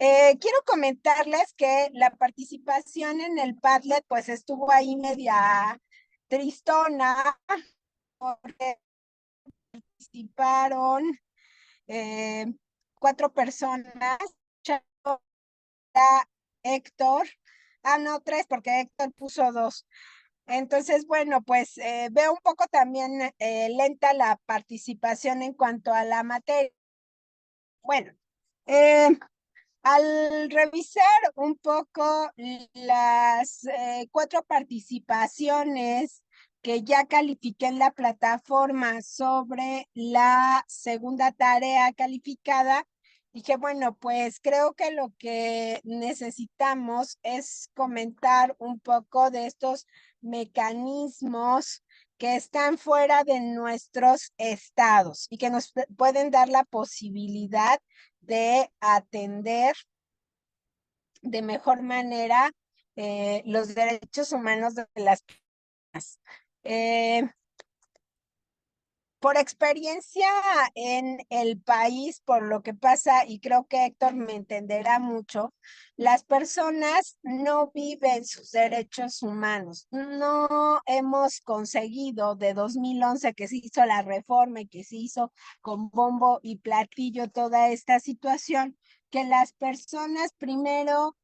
Quiero comentarles que la participación en el Padlet pues estuvo ahí media tristona porque participaron eh, 4 personas, Chava, Héctor, no, 3 porque Héctor puso 2. Entonces, bueno, pues veo un poco también lenta la participación en cuanto a la materia. Bueno, eh, al revisar un poco las 4 participaciones que ya califiqué en la plataforma sobre la segunda tarea calificada, dije, bueno, pues creo que lo que necesitamos es comentar un poco de estos mecanismos que están fuera de nuestros estados y que nos pueden dar la posibilidad de atender de mejor manera los derechos humanos de las personas. Eh, por experiencia en el país, por lo que pasa, y creo que Héctor me entenderá mucho, las personas no viven sus derechos humanos. No hemos conseguido de 2011 que se hizo la reforma y que se hizo con bombo y platillo toda esta situación, que las personas primero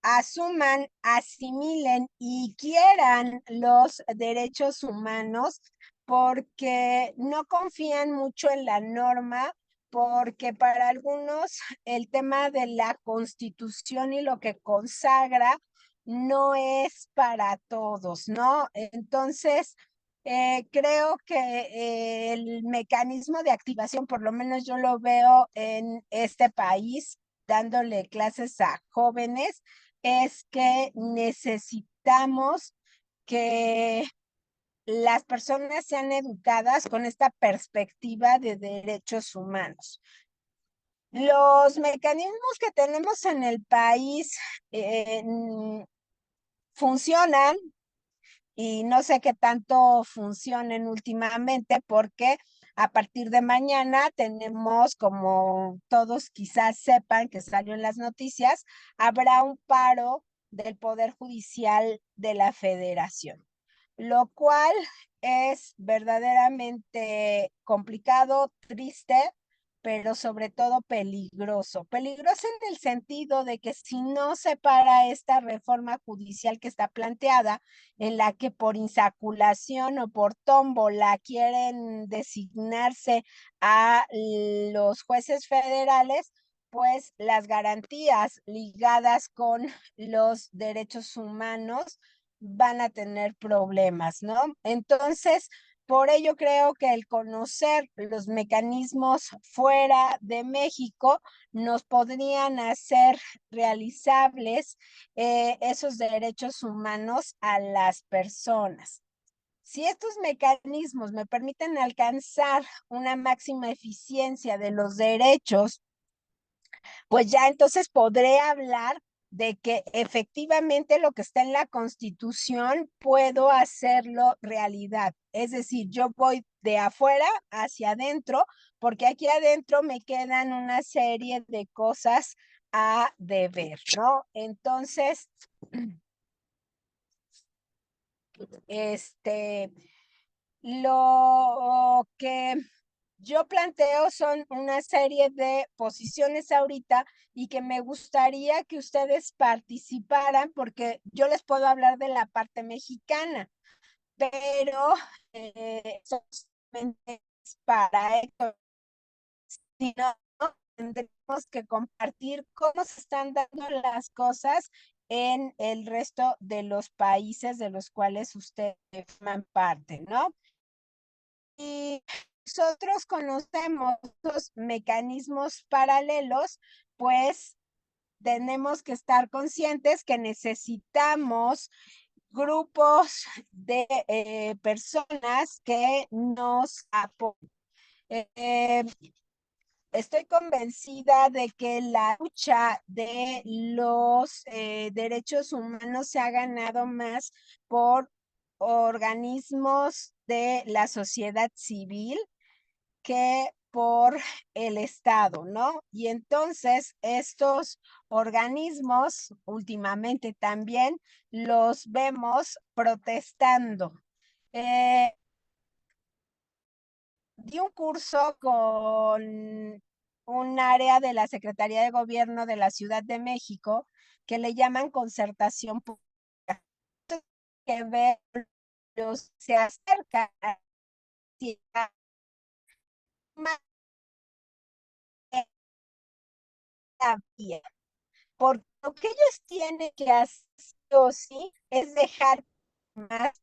asuman, asimilen y quieran los derechos humanos porque no confían mucho en la norma, porque para algunos el tema de la Constitución y lo que consagra no es para todos, ¿no? Entonces, creo que el mecanismo de activación, por lo menos yo lo veo en este país, dándole clases a jóvenes, es que necesitamos que las personas sean educadas con esta perspectiva de derechos humanos. Los mecanismos que tenemos en el país funcionan y no sé qué tanto funcionen últimamente porque a partir de mañana tenemos, como todos quizás sepan que salió en las noticias, habrá un paro del Poder Judicial de la Federación, lo cual es verdaderamente complicado, triste, pero sobre todo peligroso. Peligroso en el sentido de que si no se para esta reforma judicial que está planteada, en la que por insaculación o por tómbola quieren designarse a los jueces federales, pues las garantías ligadas con los derechos humanos van a tener problemas, ¿no? Entonces, por ello creo que el conocer los mecanismos fuera de México nos podrían hacer realizables esos derechos humanos a las personas. Si estos mecanismos me permiten alcanzar una máxima eficiencia de los derechos, pues ya entonces podré hablar de que efectivamente lo que está en la Constitución puedo hacerlo realidad. Es decir, yo voy de afuera hacia adentro, porque aquí adentro me quedan una serie de cosas a deber, ¿no? Entonces, este, lo que yo planteo son una serie de posiciones ahorita y que me gustaría que ustedes participaran porque yo les puedo hablar de la parte mexicana, pero solamente es para esto, si no, tendremos que compartir cómo se están dando las cosas en el resto de los países de los cuales ustedes forman parte, ¿no? Y nosotros conocemos los mecanismos paralelos, pues tenemos que estar conscientes que necesitamos grupos de personas que nos apoyen. Eh, Estoy convencida de que la lucha de los derechos humanos se ha ganado más por organismos de la sociedad civil que por el Estado, ¿no? Y entonces estos organismos últimamente también los vemos protestando. Eh, Di un curso con un área de la Secretaría de Gobierno de la Ciudad de México que le llaman concertación pública, que ve se acerca hacia más la vía, porque lo que ellos tienen que hacer sí o sí es dejar más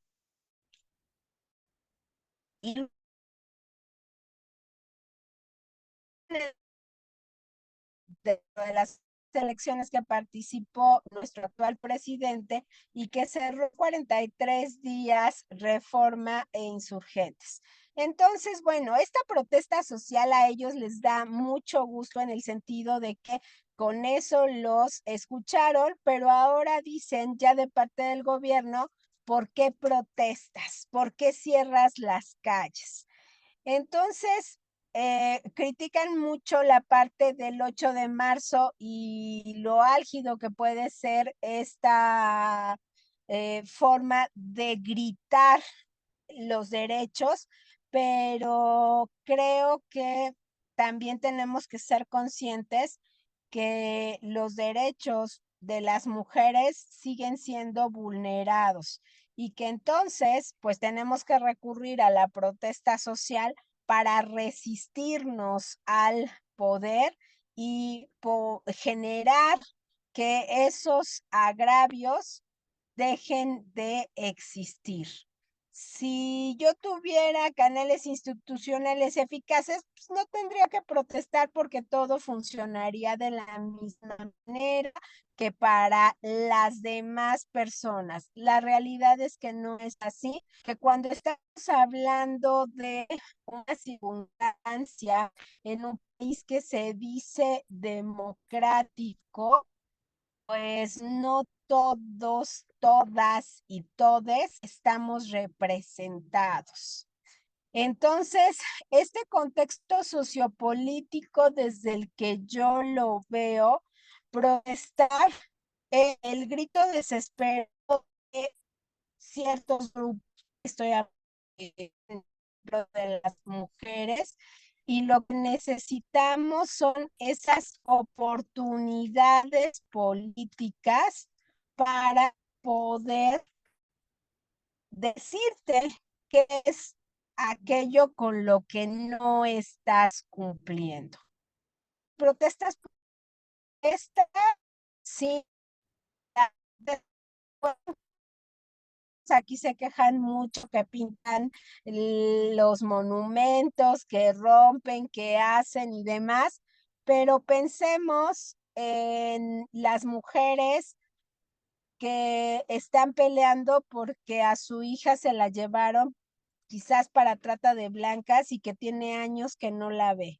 y de las elecciones que participó nuestro actual presidente y que cerró 43 días Reforma e Insurgentes. Entonces, bueno, esta protesta social a ellos les da mucho gusto en el sentido de que con eso los escucharon, pero ahora dicen ya de parte del gobierno, ¿por qué protestas? ¿Por qué cierras las calles? Entonces, critican mucho la parte del 8 de marzo y lo álgido que puede ser esta forma de gritar los derechos, pero creo que también tenemos que ser conscientes que los derechos de las mujeres siguen siendo vulnerados y que entonces pues tenemos que recurrir a la protesta social para resistirnos al poder y generar que esos agravios dejen de existir. Si yo tuviera canales institucionales eficaces, pues no tendría que protestar porque todo funcionaría de la misma manera que para las demás personas. La realidad es que no es así, que cuando estamos hablando de una circunstancia en un país que se dice democrático, pues no todos, todas y todes estamos representados. Entonces, este contexto sociopolítico desde el que yo lo veo, protestar, el grito desesperado de ciertos grupos, estoy hablando de las mujeres, y lo que necesitamos son esas oportunidades políticas para poder decirte qué es aquello con lo que no estás cumpliendo. Protestas, esta, sí, aquí se quejan mucho que pintan los monumentos, que rompen, que hacen y demás, pero pensemos en las mujeres que están peleando porque a su hija se la llevaron quizás para trata de blancas y que tiene años que no la ve.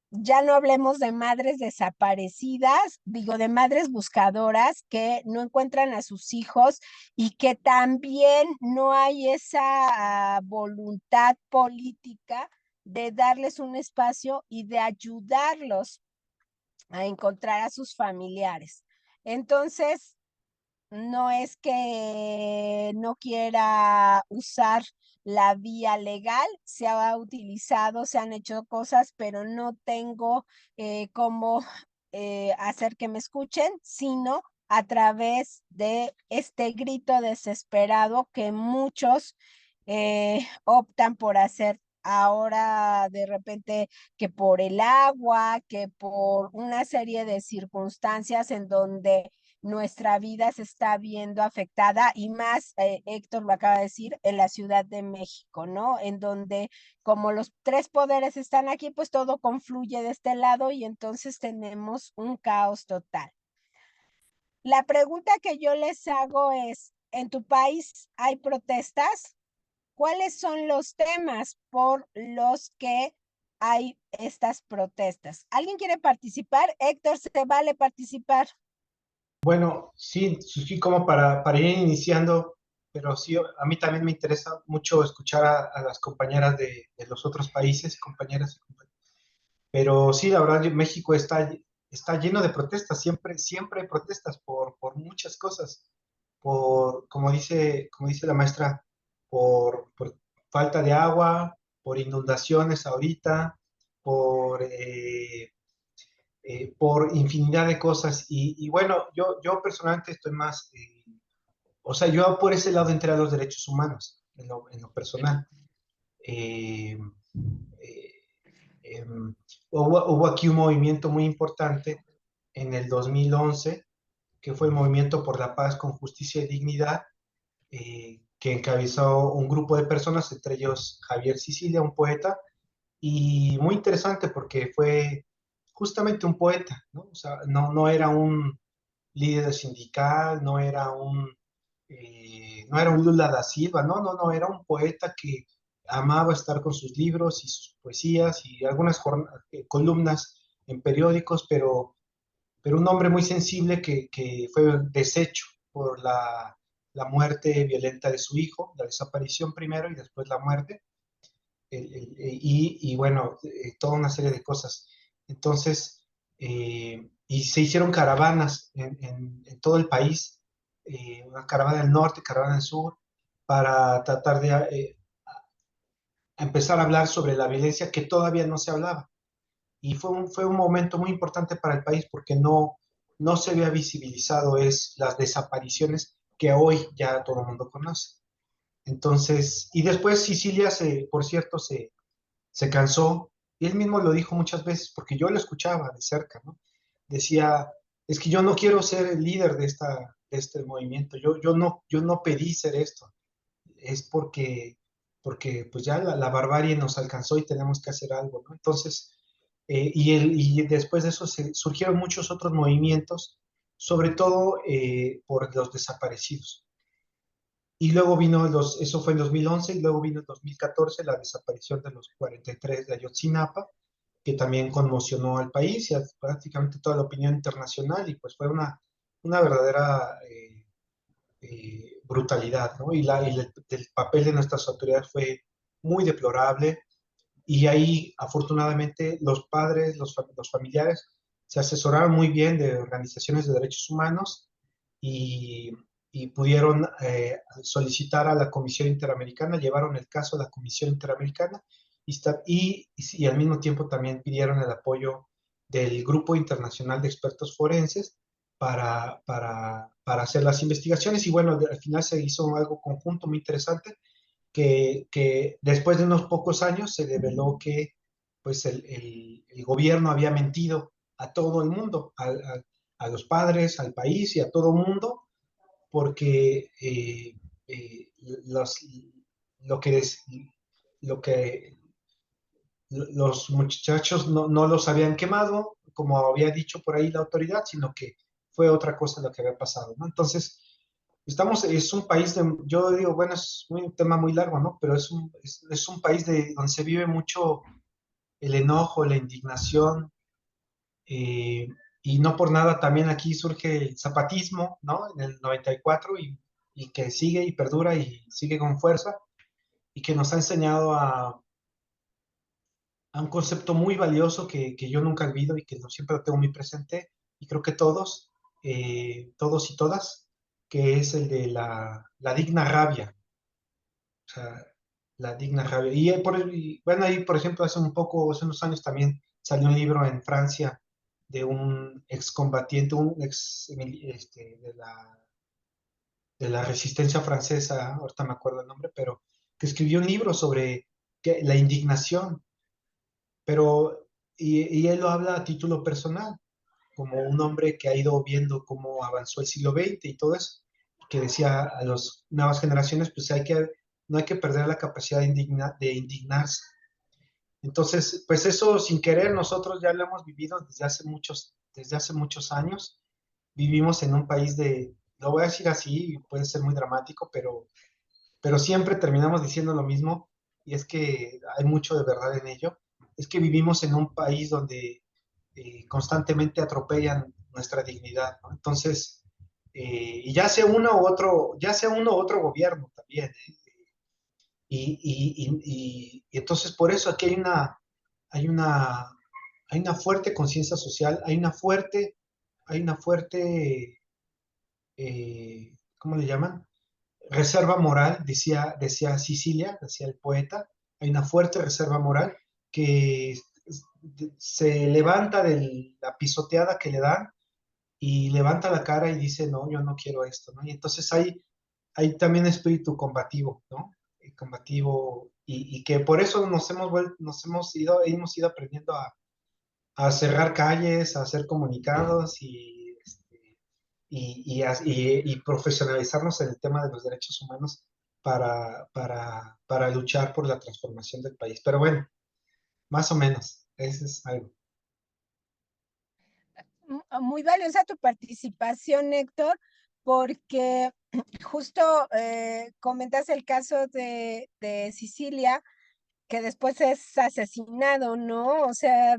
Ya no hablemos de madres desaparecidas, digo, de madres buscadoras que no encuentran a sus hijos y que también no hay esa voluntad política de darles un espacio y de ayudarlos a encontrar a sus familiares. Entonces, no es que no quiera usar la vía legal, se ha utilizado, se han hecho cosas, pero no tengo cómo hacer que me escuchen, sino a través de este grito desesperado que muchos optan por hacer ahora de repente, que por el agua, que por una serie de circunstancias en donde nuestra vida se está viendo afectada y más, Héctor lo acaba de decir, en la Ciudad de México, ¿no? En donde como los tres poderes están aquí, pues todo confluye de este lado y entonces tenemos un caos total. La pregunta que yo les hago es, ¿en tu país hay protestas? ¿Cuáles son los temas por los que hay estas protestas? ¿Alguien quiere participar? Héctor, ¿se vale participar? Bueno, sí, sí, sí, como para ir iniciando, pero sí, a mí también me interesa mucho escuchar a las compañeras de los otros países, compañeras y compañeros. Pero sí, la verdad, México está lleno de protestas, siempre hay protestas por muchas cosas, como dice la maestra, por falta de agua, por inundaciones ahorita, por, eh, por infinidad de cosas. Y bueno, yo personalmente estoy más, o sea, yo por ese lado entré a los derechos humanos, en lo personal. Eh, eh, em, hubo aquí un movimiento muy importante en el 2011, que fue el Movimiento por la Paz con Justicia y Dignidad, que encabezó un grupo de personas, entre ellos Javier Sicilia, un poeta, y muy interesante porque fue justamente un poeta, ¿no? O sea, no era un líder sindical, no era un Lula da Silva, no, era un poeta que amaba estar con sus libros y sus poesías y algunas columnas en periódicos, pero un hombre muy sensible que fue deshecho por la muerte violenta de su hijo, la desaparición primero y después la muerte, y bueno, toda una serie de cosas. Entonces, y se hicieron caravanas en todo el país, una caravana del norte, caravana del sur, para tratar de empezar a hablar sobre la violencia que todavía no se hablaba. Y fue un momento muy importante para el país porque no se había visibilizado las desapariciones que hoy ya todo el mundo conoce. Entonces, y después Sicilia, por cierto, se cansó, y él mismo lo dijo muchas veces, porque yo lo escuchaba de cerca, ¿no? Decía, es que yo no quiero ser el líder de este movimiento, yo no pedí ser esto, es porque pues ya la barbarie nos alcanzó y tenemos que hacer algo, ¿no? Entonces, y después de eso surgieron muchos otros movimientos, sobre todo por los desaparecidos. Y luego eso fue en 2011, y luego vino en 2014 la desaparición de los 43 de Ayotzinapa, que también conmocionó al país y a prácticamente toda la opinión internacional, y pues fue una verdadera brutalidad, ¿no? Y el papel de nuestras autoridades fue muy deplorable, y ahí afortunadamente los padres, los familiares, se asesoraron muy bien de organizaciones de derechos humanos, y, y pudieron solicitar a la Comisión Interamericana, llevaron el caso a la Comisión Interamericana, y al mismo tiempo también pidieron el apoyo del Grupo Internacional de Expertos Forenses para hacer las investigaciones. Y bueno, al final se hizo algo conjunto muy interesante, que después de unos pocos años se reveló que pues el gobierno había mentido a todo el mundo, a los padres, al país y a todo el mundo, porque eh, los, lo que, lo que los muchachos no los habían quemado, como había dicho por ahí la autoridad, sino que fue otra cosa lo que había pasado, ¿no? Entonces, es un país yo digo, bueno, es un tema muy largo, ¿no? Pero es un país donde se vive mucho el enojo, la indignación, eh, y no por nada también aquí surge el zapatismo, ¿no? En el 94, y que sigue y perdura y sigue con fuerza, y que nos ha enseñado a un concepto muy valioso que yo nunca olvido y que siempre lo tengo muy presente, y creo que todos y todas, que es el de la digna rabia. O sea, la digna rabia. Bueno, ahí, por ejemplo, hace unos años también salió un libro en Francia de un excombatiente, de la resistencia francesa, ahorita me acuerdo el nombre, pero que escribió un libro sobre la indignación, pero, y él lo habla a título personal, como un hombre que ha ido viendo cómo avanzó el siglo XX y todo eso, que decía a las nuevas generaciones, pues no hay que perder la capacidad de indignarse. Entonces, pues eso sin querer nosotros ya lo hemos vivido desde hace muchos años. Vivimos en un país lo voy a decir así, puede ser muy dramático, pero siempre terminamos diciendo lo mismo, y es que hay mucho de verdad en ello. Es que vivimos en un país donde constantemente atropellan nuestra dignidad, ¿no? Entonces, y ya sea uno u otro gobierno también, ¿eh? Y entonces por eso aquí hay una hay una fuerte conciencia social, hay una fuerte, ¿cómo le llaman? Reserva moral, decía Sicilia, decía el poeta, hay una fuerte reserva moral que se levanta de la pisoteada que le dan y levanta la cara y dice, no, yo no quiero esto, ¿no? Y entonces hay también espíritu combativo, ¿no? Combativo, y que por eso hemos ido aprendiendo a cerrar calles, a hacer comunicados y profesionalizarnos en el tema de los derechos humanos para luchar por la transformación del país. Pero bueno, más o menos, eso es algo. Muy valiosa tu participación, Héctor, porque justo comentas el caso de Sicilia, que después es asesinado, ¿no? O sea,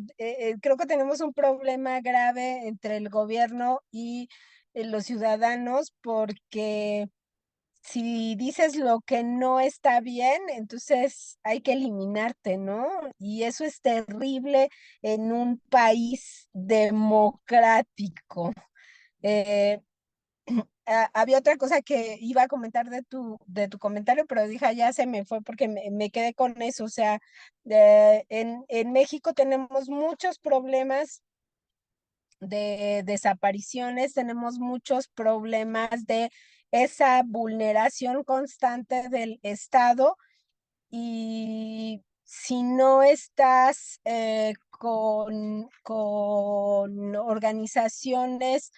creo que tenemos un problema grave entre el gobierno y los ciudadanos, porque si dices lo que no está bien, entonces hay que eliminarte, ¿no? Y eso es terrible en un país democrático. Eh, Había otra cosa que iba a comentar de tu comentario, pero dije, "Ah, ya se me fue porque me quedé con eso". O sea, en México tenemos muchos problemas de desapariciones, tenemos muchos problemas de esa vulneración constante del Estado, y si no estás con organizaciones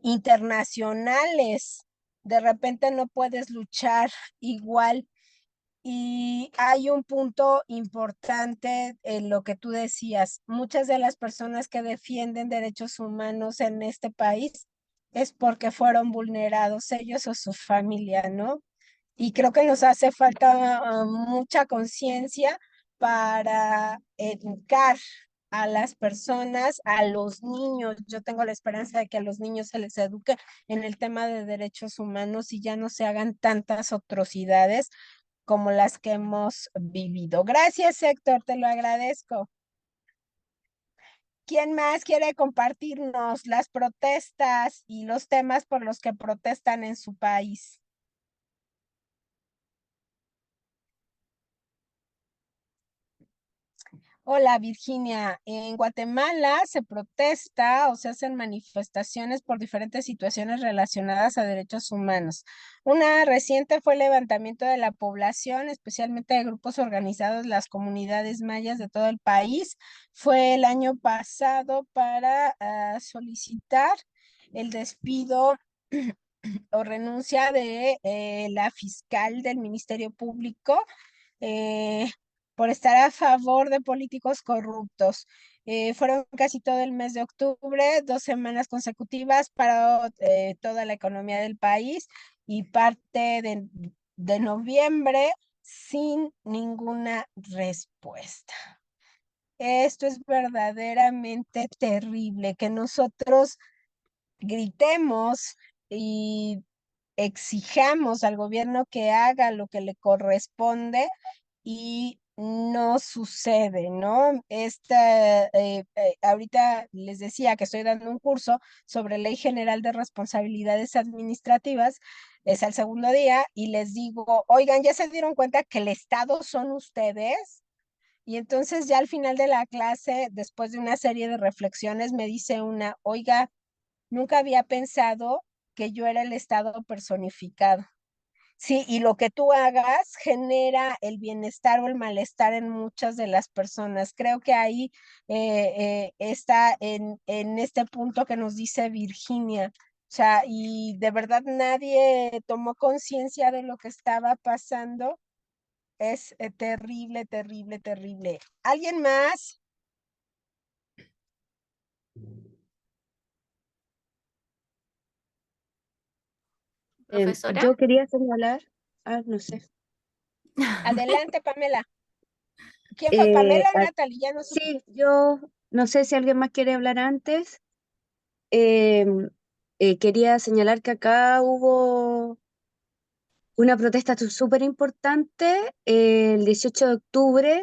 internacionales, de repente no puedes luchar igual. Y hay un punto importante en lo que tú decías. Muchas de las personas que defienden derechos humanos en este país es porque fueron vulnerados ellos o su familia, ¿no? Y creo que nos hace falta mucha conciencia para educar a las personas, a los niños. Yo tengo la esperanza de que a los niños se les eduque en el tema de derechos humanos y ya no se hagan tantas atrocidades como las que hemos vivido. Gracias, Héctor, te lo agradezco. ¿Quién más quiere compartirnos las protestas y los temas por los que protestan en su país? Hola, Virginia. En Guatemala se protesta o se hacen manifestaciones por diferentes situaciones relacionadas a derechos humanos. Una reciente fue el levantamiento de la población, especialmente de grupos organizados, las comunidades mayas de todo el país. Fue el año pasado para solicitar el despido o renuncia de la fiscal del Ministerio Público, eh, por estar a favor de políticos corruptos. Fueron casi todo el mes de octubre, 2 semanas consecutivas para toda la economía del país, y parte de noviembre sin ninguna respuesta. Esto es verdaderamente terrible, que nosotros gritemos y exijamos al gobierno que haga lo que le corresponde y no sucede, ¿no? Ahorita les decía que estoy dando un curso sobre Ley General de Responsabilidades Administrativas, es el segundo día, y les digo, oigan, ¿ya se dieron cuenta que el Estado son ustedes? Y entonces ya al final de la clase, después de una serie de reflexiones, me dice una, oiga, nunca había pensado que yo era el Estado personificado. Sí, y lo que tú hagas genera el bienestar o el malestar en muchas de las personas. Creo que ahí está en este punto que nos dice Virginia. O sea, y de verdad nadie tomó conciencia de lo que estaba pasando. Es terrible, terrible, terrible. ¿Alguien más? Profesora. Yo quería señalar, no sé. Adelante, Pamela. ¿Quién fue? Pamela o Natalie, ya no supe. Sí, yo no sé si alguien más quiere hablar antes. Quería señalar que acá hubo una protesta súper importante el 18 de octubre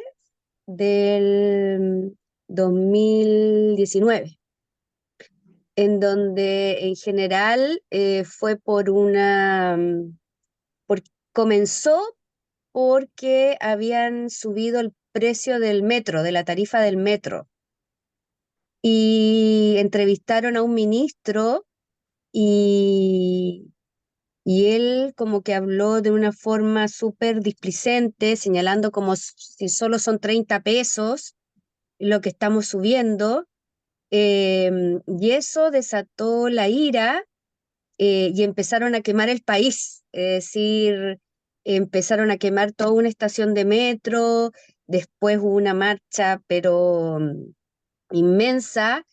del 2019, en donde en general fue comenzó porque habían subido el precio del metro, de la tarifa del metro, y entrevistaron a un ministro y, y él como que habló de una forma súper displicente, señalando como si solo son 30 pesos lo que estamos subiendo, y eso desató la ira, y empezaron a quemar el país, es decir, empezaron a quemar toda una estación de metro, después hubo una marcha, pero inmensa.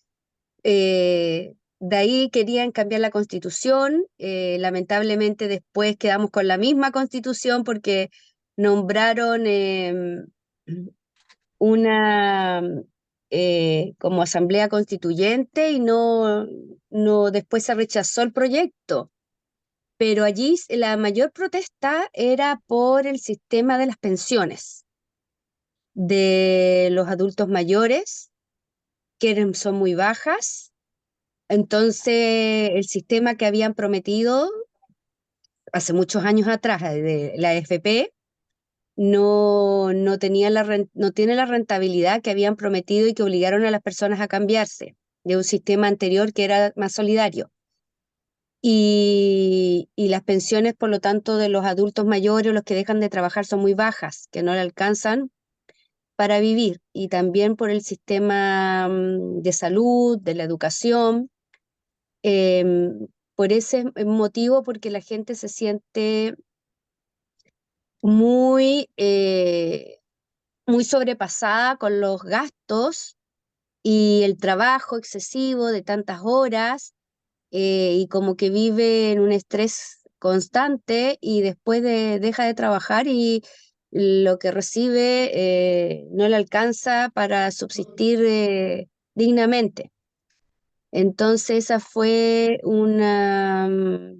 De ahí querían cambiar la constitución, lamentablemente después quedamos con la misma constitución porque nombraron una como asamblea constituyente y no después se rechazó el proyecto. Pero allí la mayor protesta era por el sistema de las pensiones de los adultos mayores, que son muy bajas. Entonces, el sistema que habían prometido hace muchos años atrás, de la AFP, no tenía no tiene la rentabilidad que habían prometido y que obligaron a las personas a cambiarse de un sistema anterior que era más solidario. Y las pensiones, por lo tanto, de los adultos mayores, los que dejan de trabajar, son muy bajas, que no le alcanzan para vivir. Y también por el sistema de salud, de la educación. Por ese motivo, porque la gente se siente muy, muy sobrepasada con los gastos y el trabajo excesivo de tantas horas, y como que vive en un estrés constante y después deja de trabajar y lo que recibe no le alcanza para subsistir dignamente. Entonces esa fue una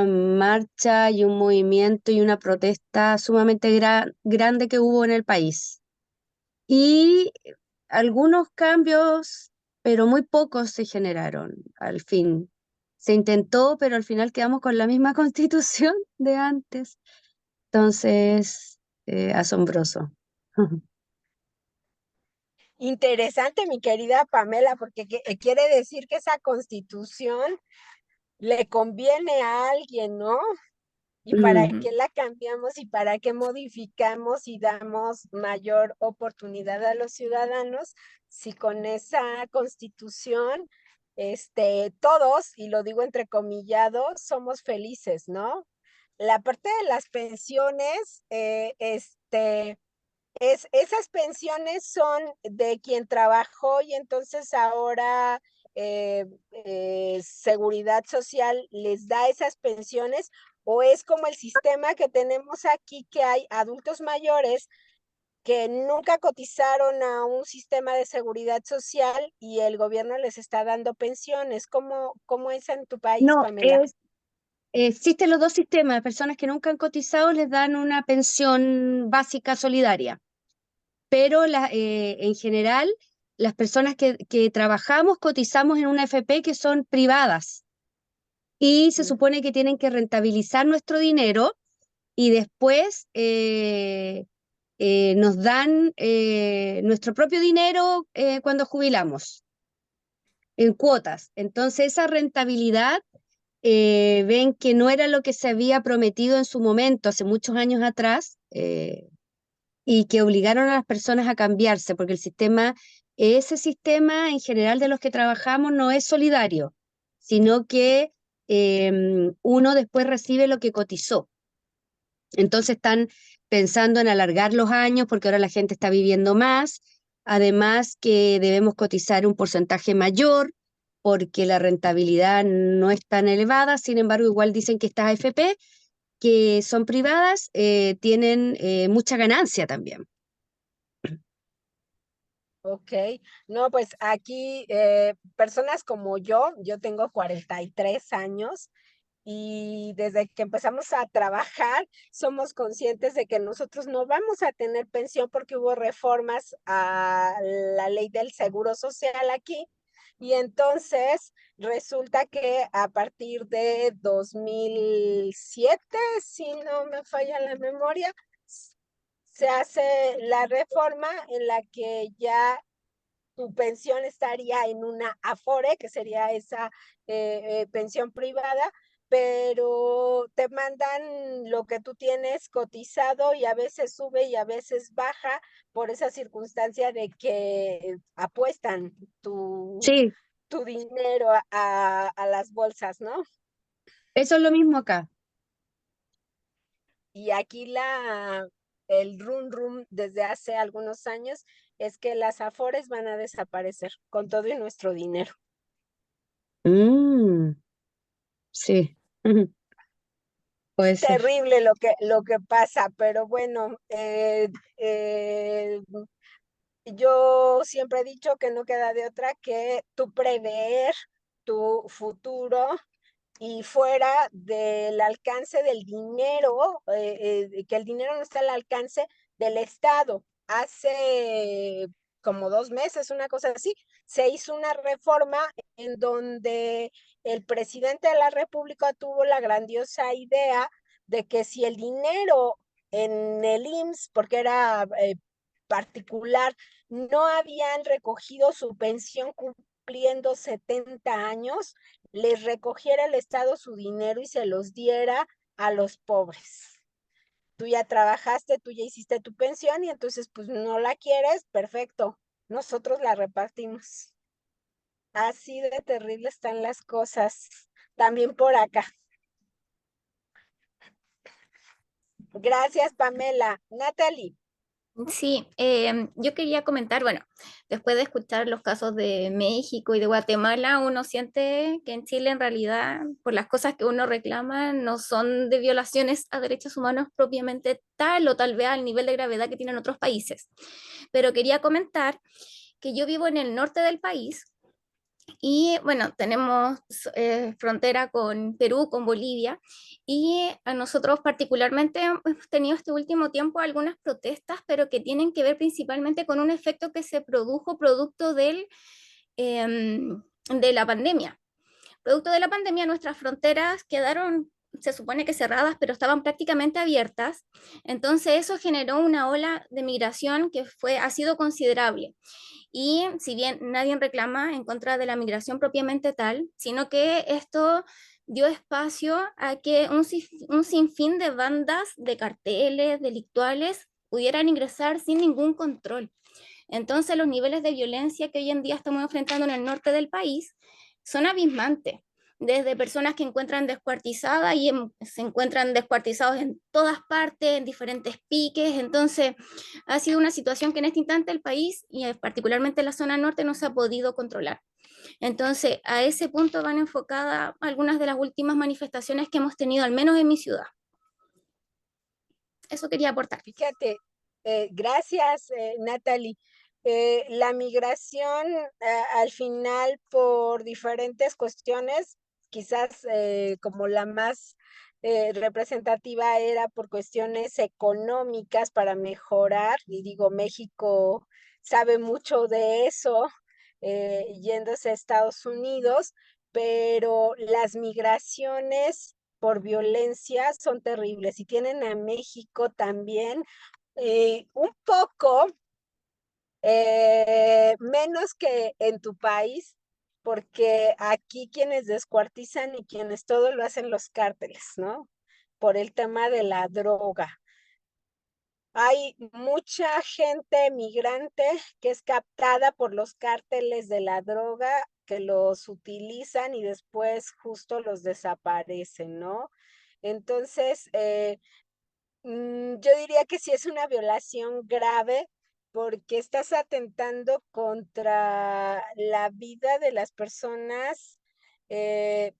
marcha y un movimiento y una protesta sumamente grande que hubo en el país. Y algunos cambios, pero muy pocos se generaron al fin. Se intentó, pero al final quedamos con la misma constitución de antes. Entonces, asombroso. Interesante, mi querida Pamela, porque quiere decir que esa constitución le conviene a alguien, ¿no? ¿Y para Mm. qué la cambiamos y para qué modificamos y damos mayor oportunidad a los ciudadanos si con esa constitución, todos, y lo digo entrecomillado, somos felices, ¿no? La parte de las pensiones, esas pensiones son de quien trabajó y entonces ahora Seguridad Social les da esas pensiones, o es como el sistema que tenemos aquí, que hay adultos mayores que nunca cotizaron a un sistema de seguridad social y el gobierno les está dando pensiones. ¿Cómo es en tu país, No, Pamela? existen los dos sistemas. Personas que nunca han cotizado les dan una pensión básica solidaria, pero en general las personas que trabajamos cotizamos en una FP que son privadas y se Mm. supone que tienen que rentabilizar nuestro dinero y después nos dan nuestro propio dinero cuando jubilamos en cuotas. Entonces esa rentabilidad, ven que no era lo que se había prometido en su momento, hace muchos años atrás, y que obligaron a las personas a cambiarse, porque ese sistema en general de los que trabajamos no es solidario, sino que uno después recibe lo que cotizó. Entonces están pensando en alargar los años porque ahora la gente está viviendo más, además que debemos cotizar un porcentaje mayor porque la rentabilidad no es tan elevada. Sin embargo, igual dicen que estas AFP, que son privadas, tienen mucha ganancia también. Ok, no, pues aquí personas como yo tengo 43 años y desde que empezamos a trabajar somos conscientes de que nosotros no vamos a tener pensión porque hubo reformas a la ley del seguro social aquí. Y entonces resulta que a partir de 2007, si no me falla la memoria, se hace la reforma en la que ya tu pensión estaría en una Afore, que sería esa pensión privada, pero te mandan lo que tú tienes cotizado y a veces sube y a veces baja por esa circunstancia de que apuestan Sí, tu dinero a las bolsas, ¿no? eso es lo mismo acá. Y aquí el rum desde hace algunos años es que las Afores van a desaparecer con todo y nuestro dinero. Mm, sí, puede ser. Terrible lo que pasa, pero bueno, yo siempre he dicho que no queda de otra que tú prever tu futuro y fuera del alcance del dinero, que el dinero no está al alcance del Estado. Hace como 2 meses, una cosa así, se hizo una reforma en donde el presidente de la República tuvo la grandiosa idea de que si el dinero en el IMSS, porque era particular, no habían recogido su pensión cumpliendo 70 años, les recogiera el Estado su dinero y se los diera a los pobres. Tú ya trabajaste, tú ya hiciste tu pensión y entonces pues no la quieres, perfecto, nosotros la repartimos. Así de terrible están las cosas. También por acá. Gracias, Pamela. Natalie. Sí, yo quería comentar, bueno, después de escuchar los casos de México y de Guatemala, uno siente que en Chile en realidad, por las cosas que uno reclama, no son de violaciones a derechos humanos propiamente tal o tal vez al nivel de gravedad que tienen otros países. Pero quería comentar que yo vivo en el norte del país y bueno, tenemos frontera con Perú, con Bolivia, y a nosotros particularmente hemos tenido este último tiempo algunas protestas, pero que tienen que ver principalmente con un efecto que se produjo producto de la pandemia. Producto de la pandemia, nuestras fronteras quedaron, se supone que cerradas, pero estaban prácticamente abiertas. Entonces eso generó una ola de migración que ha sido considerable. Y si bien nadie reclama en contra de la migración propiamente tal, sino que esto dio espacio a que un sinfín de bandas de carteles delictuales pudieran ingresar sin ningún control. Entonces los niveles de violencia que hoy en día estamos enfrentando en el norte del país son abismantes. Desde personas que encuentran descuartizadas y se encuentran descuartizados en todas partes, en diferentes piques. Entonces, ha sido una situación que en este instante el país, y particularmente la zona norte, no se ha podido controlar. Entonces, a ese punto van enfocadas algunas de las últimas manifestaciones que hemos tenido, al menos en mi ciudad. Eso quería aportar. Fíjate, gracias, Natalie. La migración al final por diferentes cuestiones, quizás como la más representativa era por cuestiones económicas para mejorar, y digo, México sabe mucho de eso, yéndose a Estados Unidos, pero las migraciones por violencia son terribles y tienen a México también un poco menos que en tu país, porque aquí quienes descuartizan y quienes todo lo hacen los cárteles, ¿no? Por el tema de la droga. Hay mucha gente migrante que es captada por los cárteles de la droga que los utilizan y después justo los desaparecen, ¿no? Entonces, yo diría que sí es una violación grave porque estás atentando contra la vida de las personas eh,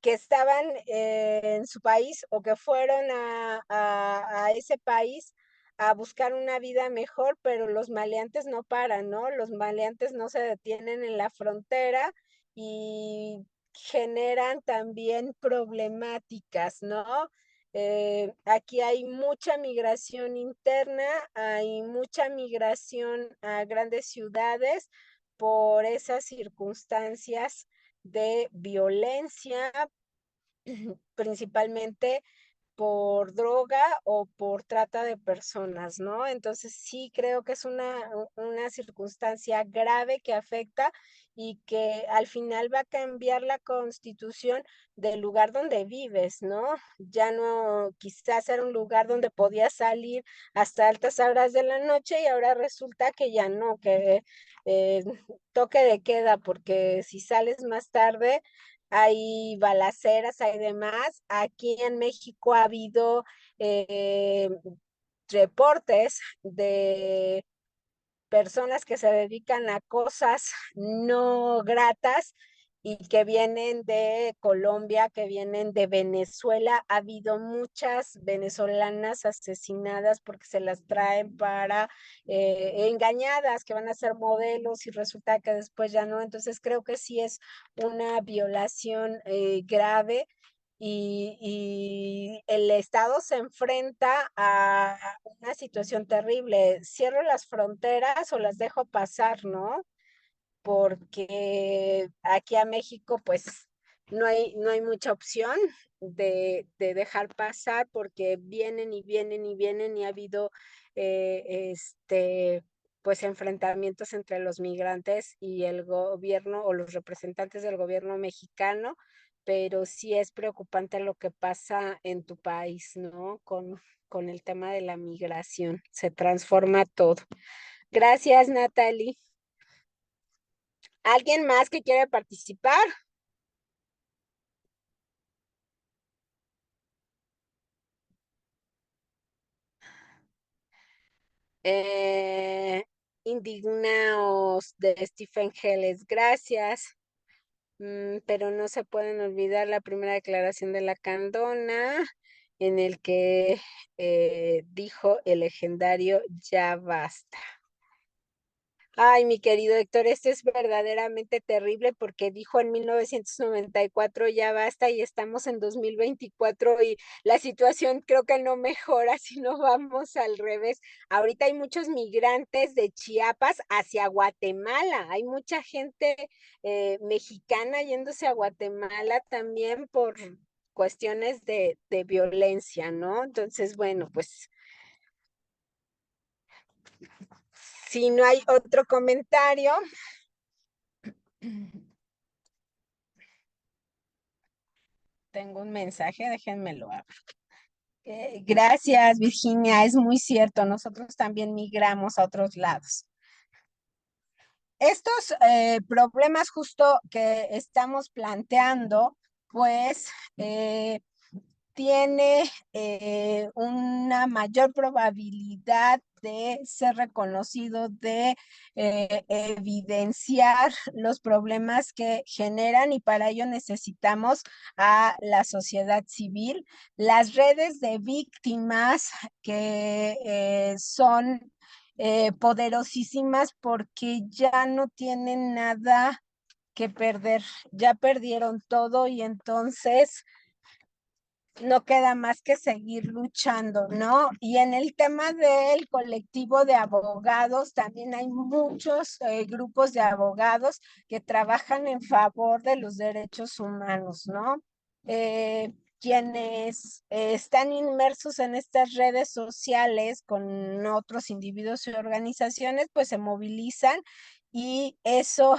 que estaban en su país o que fueron a ese país a buscar una vida mejor, pero los maleantes no paran, ¿no? Los maleantes no se detienen en la frontera y generan también problemáticas, ¿no? Aquí hay mucha migración interna, hay mucha migración a grandes ciudades por esas circunstancias de violencia, principalmente por droga o por trata de personas, ¿no? Entonces sí creo que es una circunstancia grave que afecta y que al final va a cambiar la constitución del lugar donde vives, ¿no? Ya no, quizás era un lugar donde podías salir hasta altas horas de la noche y ahora resulta que ya no, que eh, toque de queda, porque si sales más tarde hay balaceras, hay demás. Aquí en México ha habido eh, reportes de personas que se dedican a cosas no gratas y que vienen de Colombia, que vienen de Venezuela. Ha habido muchas venezolanas asesinadas porque se las traen para engañadas, que van a ser modelos y resulta que después ya no. Entonces creo que sí es una violación grave y el Estado se enfrenta a una situación terrible. Cierro las fronteras o las dejo pasar, ¿no? Porque aquí a México pues no hay mucha opción de dejar pasar porque vienen y vienen y vienen y ha habido pues enfrentamientos entre los migrantes y el gobierno o los representantes del gobierno mexicano, pero sí es preocupante lo que pasa en tu país, ¿no? Con el tema de la migración, se transforma todo. Gracias, Natalie. ¿Alguien más que quiere participar? Eh, Indignaos de Stephen Helles, gracias. Pero no se pueden olvidar la primera declaración de la Candona, en el que dijo el legendario ya basta. Ay, mi querido Héctor, esto es verdaderamente terrible porque dijo en 1994 ya basta y estamos en 2024 y la situación creo que no mejora si no vamos al revés. Ahorita hay muchos migrantes de Chiapas hacia Guatemala, hay mucha gente mexicana yéndose a Guatemala también por cuestiones de violencia, ¿no? Entonces, bueno, pues si no hay otro comentario. Tengo un mensaje, déjenmelo abrir. Gracias, Virginia, es muy cierto, nosotros también migramos a otros lados. Estos problemas justo que estamos planteando, pues tiene una mayor probabilidad de ser reconocido, de evidenciar los problemas que generan y para ello necesitamos a la sociedad civil, las redes de víctimas que son poderosísimas porque ya no tienen nada que perder, ya perdieron todo y entonces no queda más que seguir luchando, ¿no? Y en el tema del colectivo de abogados, también hay muchos grupos de abogados que trabajan en favor de los derechos humanos, ¿no? Quienes están inmersos en estas redes sociales con otros individuos y organizaciones, pues se movilizan y eso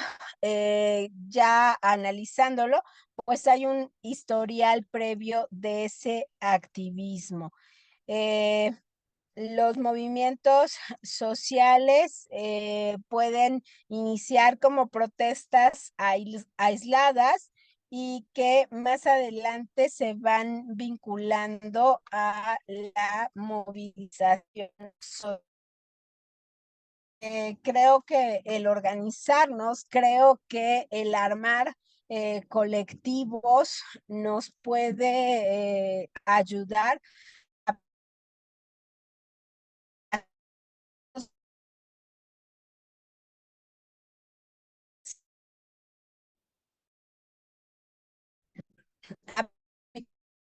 ya analizándolo, pues hay un historial previo de ese activismo. Eh, los movimientos sociales pueden iniciar como protestas aisladas y que más adelante se van vinculando a la movilización social. Creo que el organizarnos, creo que el armar colectivos nos puede ayudar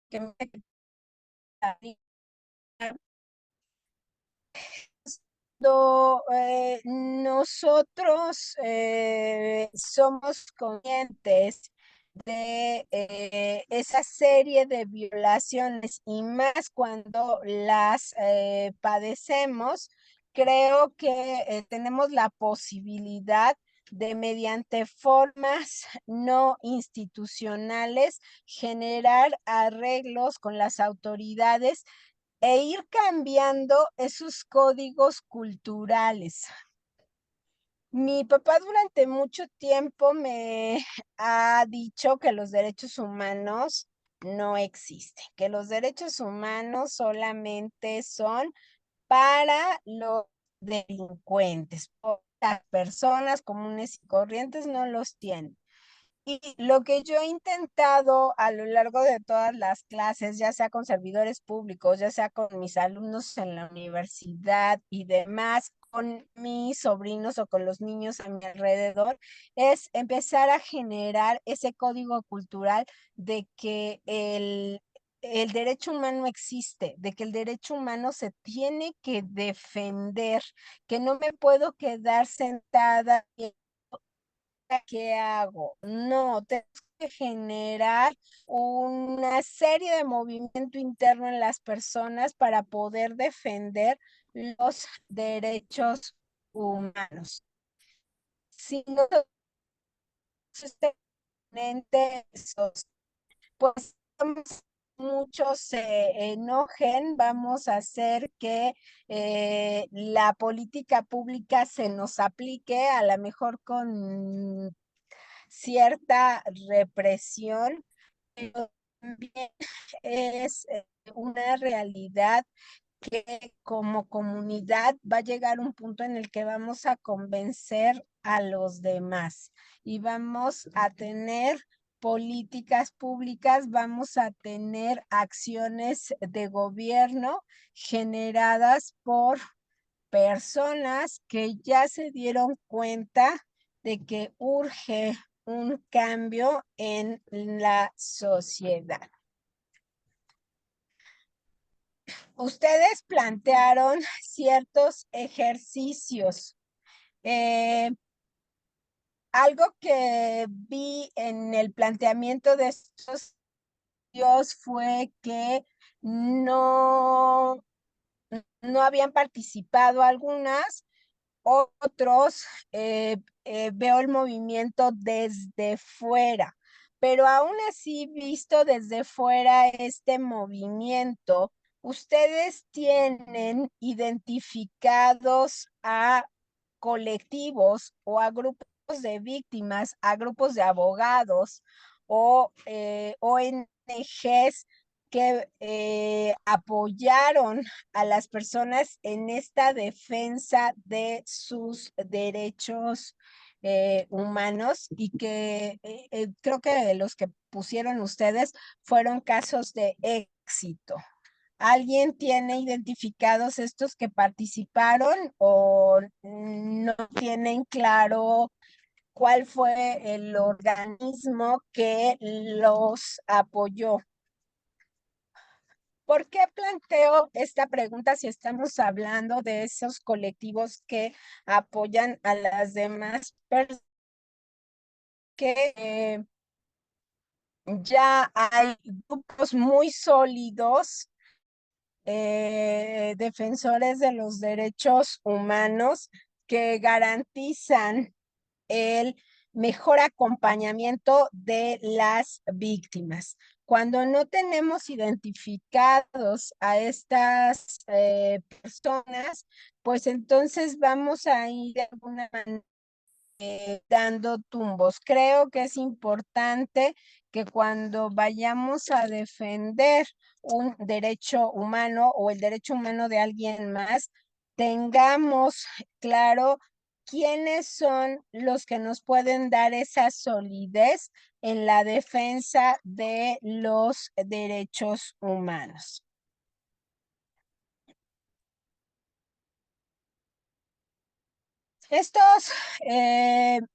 que me nosotros somos conscientes de esa serie de violaciones y más cuando las padecemos, creo que tenemos la posibilidad de mediante formas no institucionales generar arreglos con las autoridades e ir cambiando esos códigos culturales. Mi papá durante mucho tiempo me ha dicho que los derechos humanos no existen, que los derechos humanos solamente son para los delincuentes. Las personas comunes y corrientes no los tienen. Y lo que yo he intentado a lo largo de todas las clases, ya sea con servidores públicos, ya sea con mis alumnos en la universidad y demás, con mis sobrinos o con los niños a mi alrededor, es empezar a generar ese código cultural de que el derecho humano existe, de que el derecho humano se tiene que defender, que no me puedo quedar sentada ¿qué hago? No, tenemos que generar una serie de movimiento interno en las personas para poder defender los derechos humanos. Si no este ente pues muchos se enojen, vamos a hacer que la política pública se nos aplique, a lo mejor con cierta represión, pero también es una realidad que como comunidad va a llegar un punto en el que vamos a convencer a los demás y vamos a tener políticas públicas, vamos a tener acciones de gobierno generadas por personas que ya se dieron cuenta de que urge un cambio en la sociedad. Ustedes plantearon ciertos ejercicios. Algo que vi en el planteamiento de estos ejercicios fue que no habían participado algunas, otros veo el movimiento desde fuera, pero aún así visto desde fuera este movimiento, ustedes tienen identificados a colectivos o a grupos de víctimas, a grupos de abogados o ONGs que apoyaron a las personas en esta defensa de sus derechos humanos y que creo que los que pusieron ustedes fueron casos de éxito. ¿Alguien tiene identificados estos que participaron o no tienen claro cuál fue el organismo que los apoyó? ¿Por qué planteo esta pregunta si estamos hablando de esos colectivos que apoyan a las demás personas que ya hay grupos muy sólidos, defensores de los derechos humanos que garantizan el mejor acompañamiento de las víctimas? Cuando no tenemos identificados a estas personas, pues entonces vamos a ir de alguna manera dando tumbos. Creo que es importante que cuando vayamos a defender un derecho humano o el derecho humano de alguien más, tengamos claro quiénes son los que nos pueden dar esa solidez en la defensa de los derechos humanos. Estos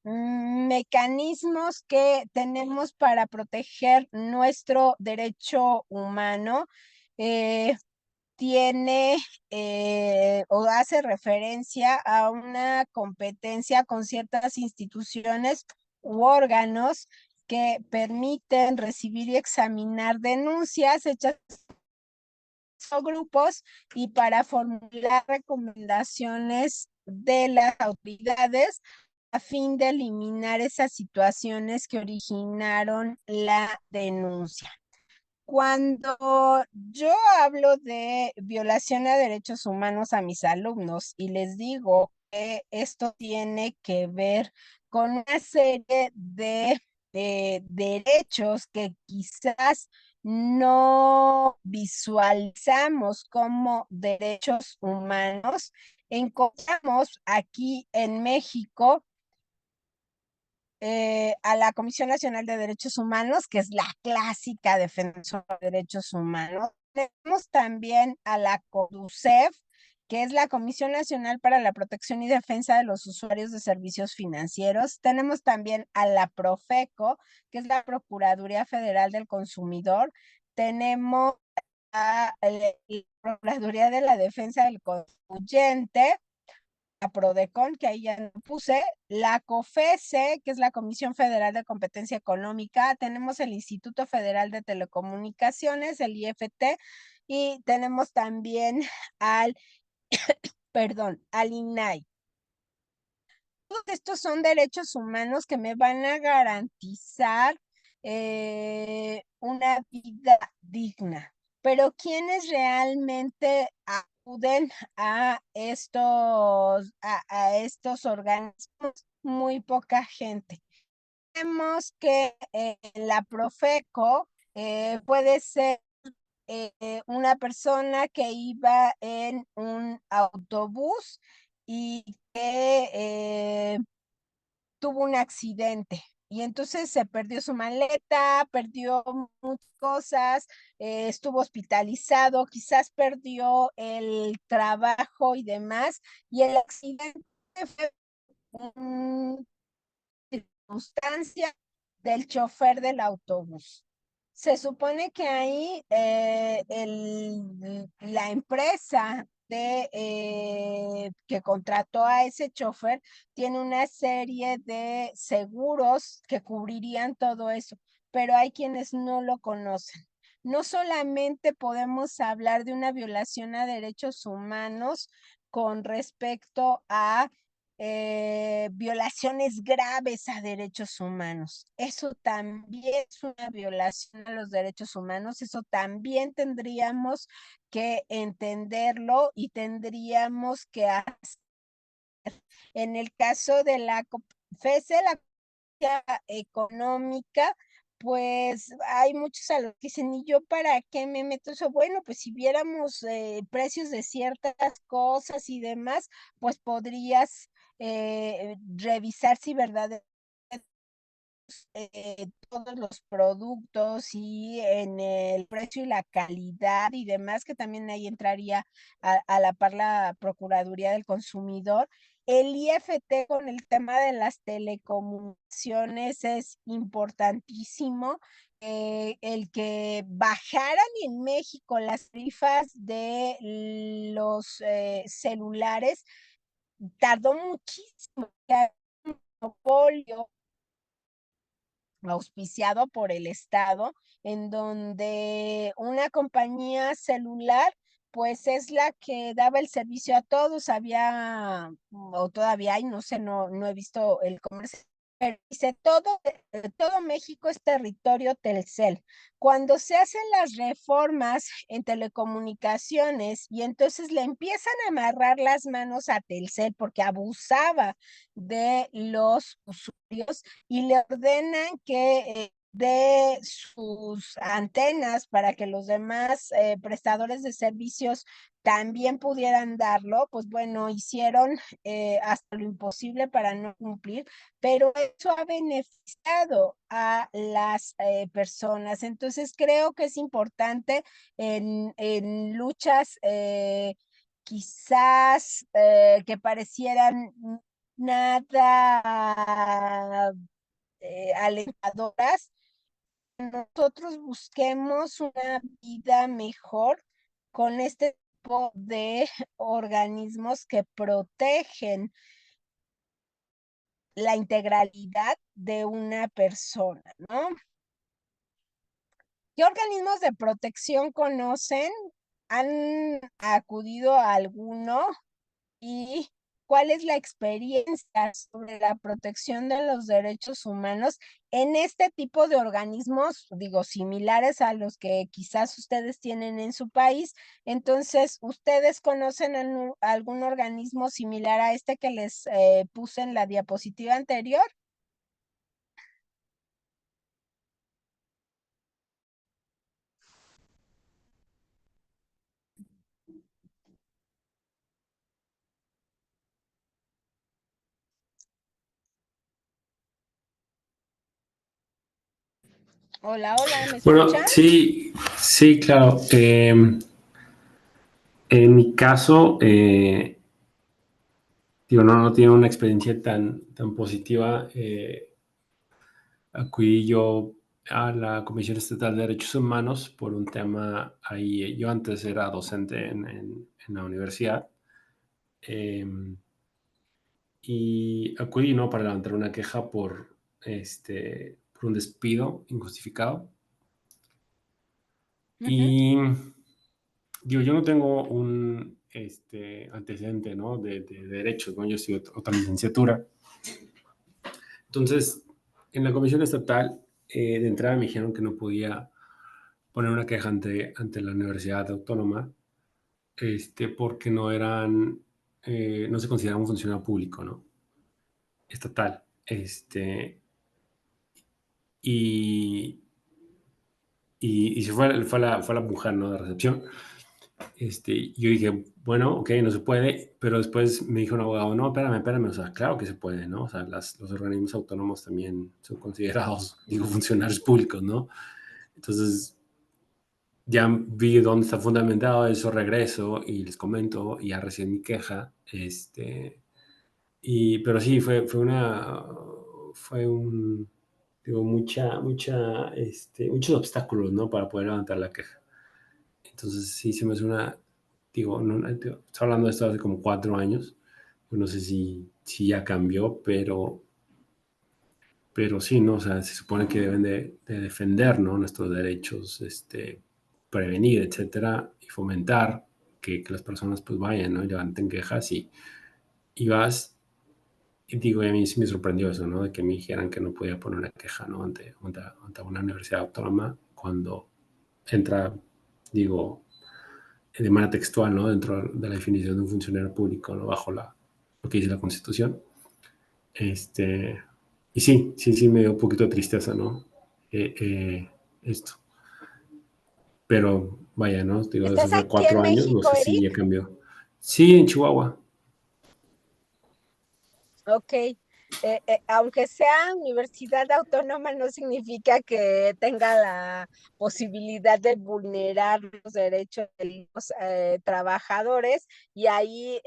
mecanismos que tenemos para proteger nuestro derecho humano tiene o hace referencia a una competencia con ciertas instituciones u órganos que permiten recibir y examinar denuncias hechas por grupos y para formular recomendaciones de las autoridades a fin de eliminar esas situaciones que originaron la denuncia. Cuando yo hablo de violación a derechos humanos a mis alumnos y les digo que esto tiene que ver con una serie de derechos que quizás no visualizamos como derechos humanos, encontramos aquí en México a la Comisión Nacional de Derechos Humanos, que es la clásica defensora de derechos humanos. Tenemos también a la CODUCEF, que es la Comisión Nacional para la Protección y Defensa de los Usuarios de Servicios Financieros. Tenemos también a la PROFECO, que es la Procuraduría Federal del Consumidor. Tenemos a la Procuraduría de la Defensa del Contribuyente, la PRODECON, que ahí ya no puse, la COFESE, que es la Comisión Federal de Competencia Económica, tenemos el Instituto Federal de Telecomunicaciones, el IFT, y tenemos también al, perdón, al INAI. Todos estos son derechos humanos que me van a garantizar una vida digna. Pero ¿quiénes realmente acuden a estos organismos? Muy poca gente. Vemos que la Profeco puede ser una persona que iba en un autobús y que tuvo un accidente. Y entonces se perdió su maleta, perdió muchas cosas, estuvo hospitalizado, quizás perdió el trabajo y demás. Y el accidente fue una circunstancia del chofer del autobús. Se supone que ahí la empresa que contrató a ese chofer tiene una serie de seguros que cubrirían todo eso, pero hay quienes no lo conocen. No solamente podemos hablar de una violación a derechos humanos con respecto a violaciones graves a derechos humanos. Eso también es una violación a los derechos humanos, eso también tendríamos que entenderlo y tendríamos que hacer. En el caso de la FESE, la económica, pues hay muchos a los que dicen, ¿y yo para qué me meto eso? Bueno, pues si viéramos precios de ciertas cosas y demás, pues podrías revisar si verdaderamente todos los productos y en el precio y la calidad y demás, que también ahí entraría a la par la Procuraduría del Consumidor. El IFT con el tema de las telecomunicaciones es importantísimo. El que bajaran en México las tarifas de los celulares tardó muchísimo. Un monopolio auspiciado por el Estado, en donde una compañía celular pues es la que daba el servicio a todos. Había, o todavía hay, no sé, no he visto el comercio, pero dice todo México es territorio Telcel. Cuando se hacen las reformas en telecomunicaciones y entonces le empiezan a amarrar las manos a Telcel porque abusaba de los usuarios y le ordenan que dé sus antenas para que los demás prestadores de servicios también pudieran darlo, pues bueno, hicieron hasta lo imposible para no cumplir, pero eso ha beneficiado a las personas. Entonces creo que es importante en luchas quizás que parecieran nada alentadoras. Nosotros busquemos una vida mejor con este tipo de organismos que protegen la integralidad de una persona, ¿no? ¿Qué organismos de protección conocen? ¿Han acudido a alguno? ¿Y cuál es la experiencia sobre la protección de los derechos humanos en este tipo de organismos, digo, similares a los que quizás ustedes tienen en su país? Entonces, ¿ustedes conocen algún organismo similar a este que les puse en la diapositiva anterior? Hola, hola, ¿me Bueno, escuchan? sí, sí, claro. En mi caso, digo, no tiene una experiencia tan positiva. Acudí yo a la Comisión Estatal de Derechos Humanos por un tema ahí. Yo antes era docente en la universidad eh, y acudí, ¿no?, para levantar una queja por un despido injustificado. Ujú, Y digo, yo no tengo un antecedente, ¿no?, de derechos, ¿no? Yo estudié otra licenciatura. Entonces, en la comisión estatal, de entrada me dijeron que no podía poner una queja ante la Universidad Autónoma, porque no se consideraba un funcionario público, ¿no?, estatal. Y, y se fue la mujer, ¿no?, de recepción. Yo dije, bueno, ok, no se puede, pero después me dijo un abogado, no, espérame, o sea, claro que se puede, ¿no? O sea, los organismos autónomos también son considerados, digo, funcionarios públicos, ¿no? Entonces, ya vi dónde está fundamentado eso, regreso y les comento, y ya recién mi queja, pero sí, fue un, digo, muchos obstáculos, ¿no?, para poder levantar la queja. Entonces sí se me hace digo, estoy hablando de esto hace como 4 años, no sé si ya cambió, pero sí, ¿no? O sea, se supone que deben de defender, ¿no?, nuestros derechos, prevenir, etcétera, y fomentar que las personas pues vayan, ¿no?, y levanten quejas y vas, y digo, y a mí sí me sorprendió eso, ¿no?, de que me dijeran que no podía poner una queja, ¿no?, ante una universidad autónoma cuando entra, digo, de manera textual, ¿no?, dentro de la definición de un funcionario público, ¿no?, bajo lo que dice la Constitución. Y sí, me dio un poquito de tristeza, ¿no?, esto. Pero vaya, ¿no? Digo, eso ¿Estás fue aquí en 4 años, no México, sé si Eric? ya cambió. Sí, en Chihuahua. Ok, aunque sea universidad autónoma, no significa que tenga la posibilidad de vulnerar los derechos de los trabajadores. Y ahí,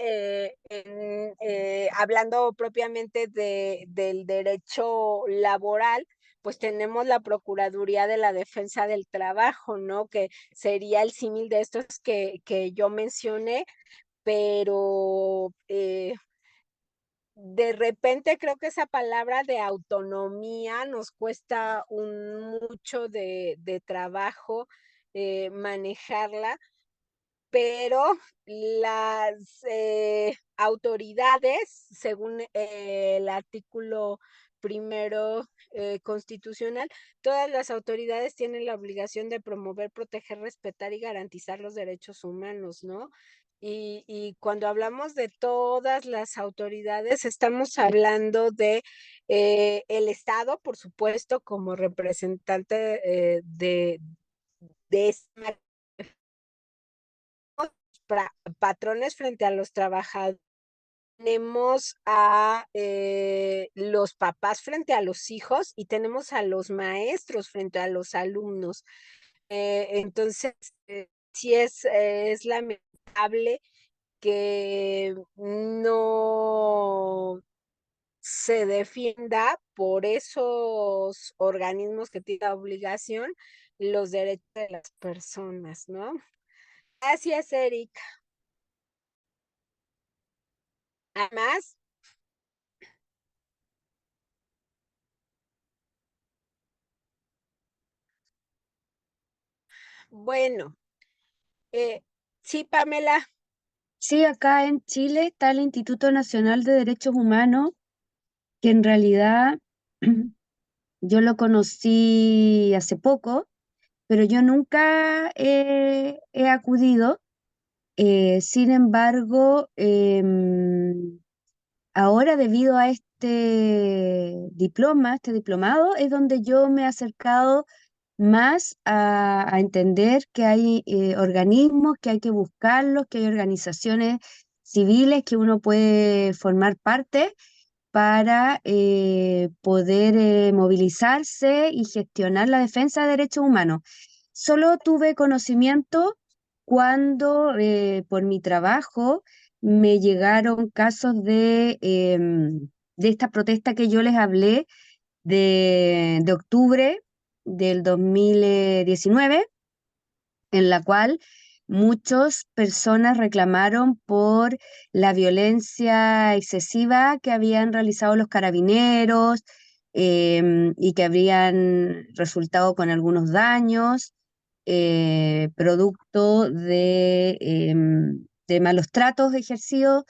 hablando propiamente del derecho laboral, pues tenemos la Procuraduría de la Defensa del Trabajo, ¿no? Que sería el símil de estos que yo mencioné, pero de repente creo que esa palabra de autonomía nos cuesta mucho de trabajo manejarla, pero las autoridades, según el artículo primero constitucional, todas las autoridades tienen la obligación de promover, proteger, respetar y garantizar los derechos humanos, ¿no? Y cuando hablamos de todas las autoridades, estamos hablando de el Estado, por supuesto, como representante de esta patrones frente a los trabajadores. Tenemos a los papás frente a los hijos y tenemos a los maestros frente a los alumnos. Entonces, sí es lamentable que no se defienda por esos organismos que tienen la obligación los derechos de las personas, ¿no? Gracias, Eric. Además, bueno, sí, Pamela. Sí, acá en Chile está el Instituto Nacional de Derechos Humanos, que en realidad yo lo conocí hace poco, pero yo nunca he acudido. Sin embargo, ahora debido a este diplomado, es donde yo me he acercado más a entender que hay organismos, que hay que buscarlos, que hay organizaciones civiles que uno puede formar parte para poder movilizarse y gestionar la defensa de derechos humanos. Solo tuve conocimiento cuando por mi trabajo me llegaron casos de esta protesta que yo les hablé de octubre del 2019, en la cual muchas personas reclamaron por la violencia excesiva que habían realizado los carabineros, y que habrían resultado con algunos daños, producto de malos tratos ejercidos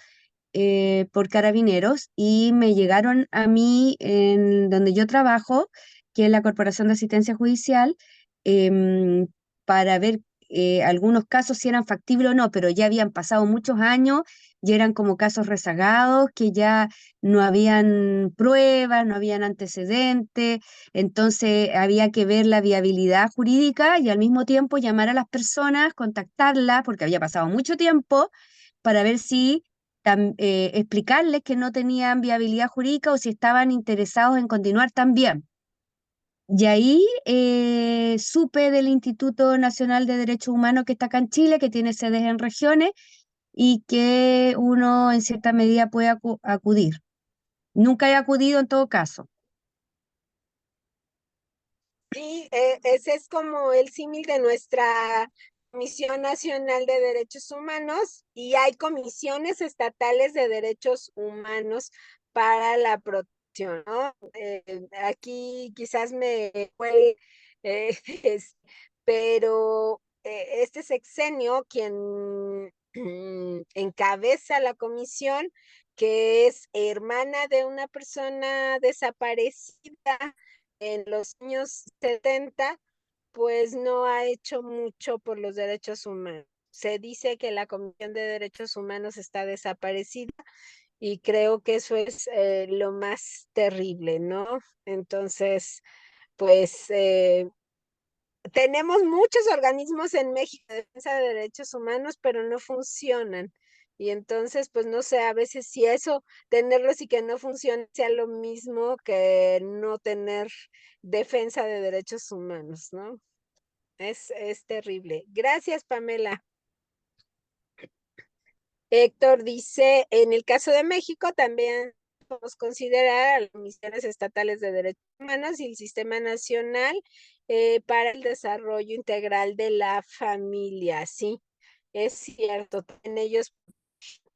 por carabineros, y me llegaron a mí en donde yo trabajo, que es la Corporación de Asistencia Judicial, em, para ver algunos casos si eran factibles o no, pero ya habían pasado muchos años y eran como casos rezagados, que ya no habían pruebas, no habían antecedentes, entonces había que ver la viabilidad jurídica y al mismo tiempo llamar a las personas, contactarlas, porque había pasado mucho tiempo, para ver si explicarles que no tenían viabilidad jurídica o si estaban interesados en continuar también. Y ahí supe del Instituto Nacional de Derechos Humanos que está acá en Chile, que tiene sedes en regiones y que uno en cierta medida puede acudir. Nunca he acudido en todo caso. Sí, ese es como el símil de nuestra Comisión Nacional de Derechos Humanos, y hay comisiones estatales de derechos humanos para la protección, ¿no? Aquí quizás me fue, pero este sexenio quien encabeza la comisión, que es hermana de una persona desaparecida en los años 70, pues no ha hecho mucho por los derechos humanos. Se dice que la Comisión de Derechos Humanos está desaparecida, y creo que eso es lo más terrible, ¿no? Entonces, pues tenemos muchos organismos en México de defensa de derechos humanos, pero no funcionan. Y entonces, pues no sé, a veces si eso, tenerlos y que no funcione, sea lo mismo que no tener defensa de derechos humanos, ¿no? Es terrible. Gracias, Pamela. Héctor dice, en el caso de México también podemos considerar a las misiones estatales de derechos humanos y el Sistema Nacional para el Desarrollo Integral de la Familia. Sí, es cierto, en ellos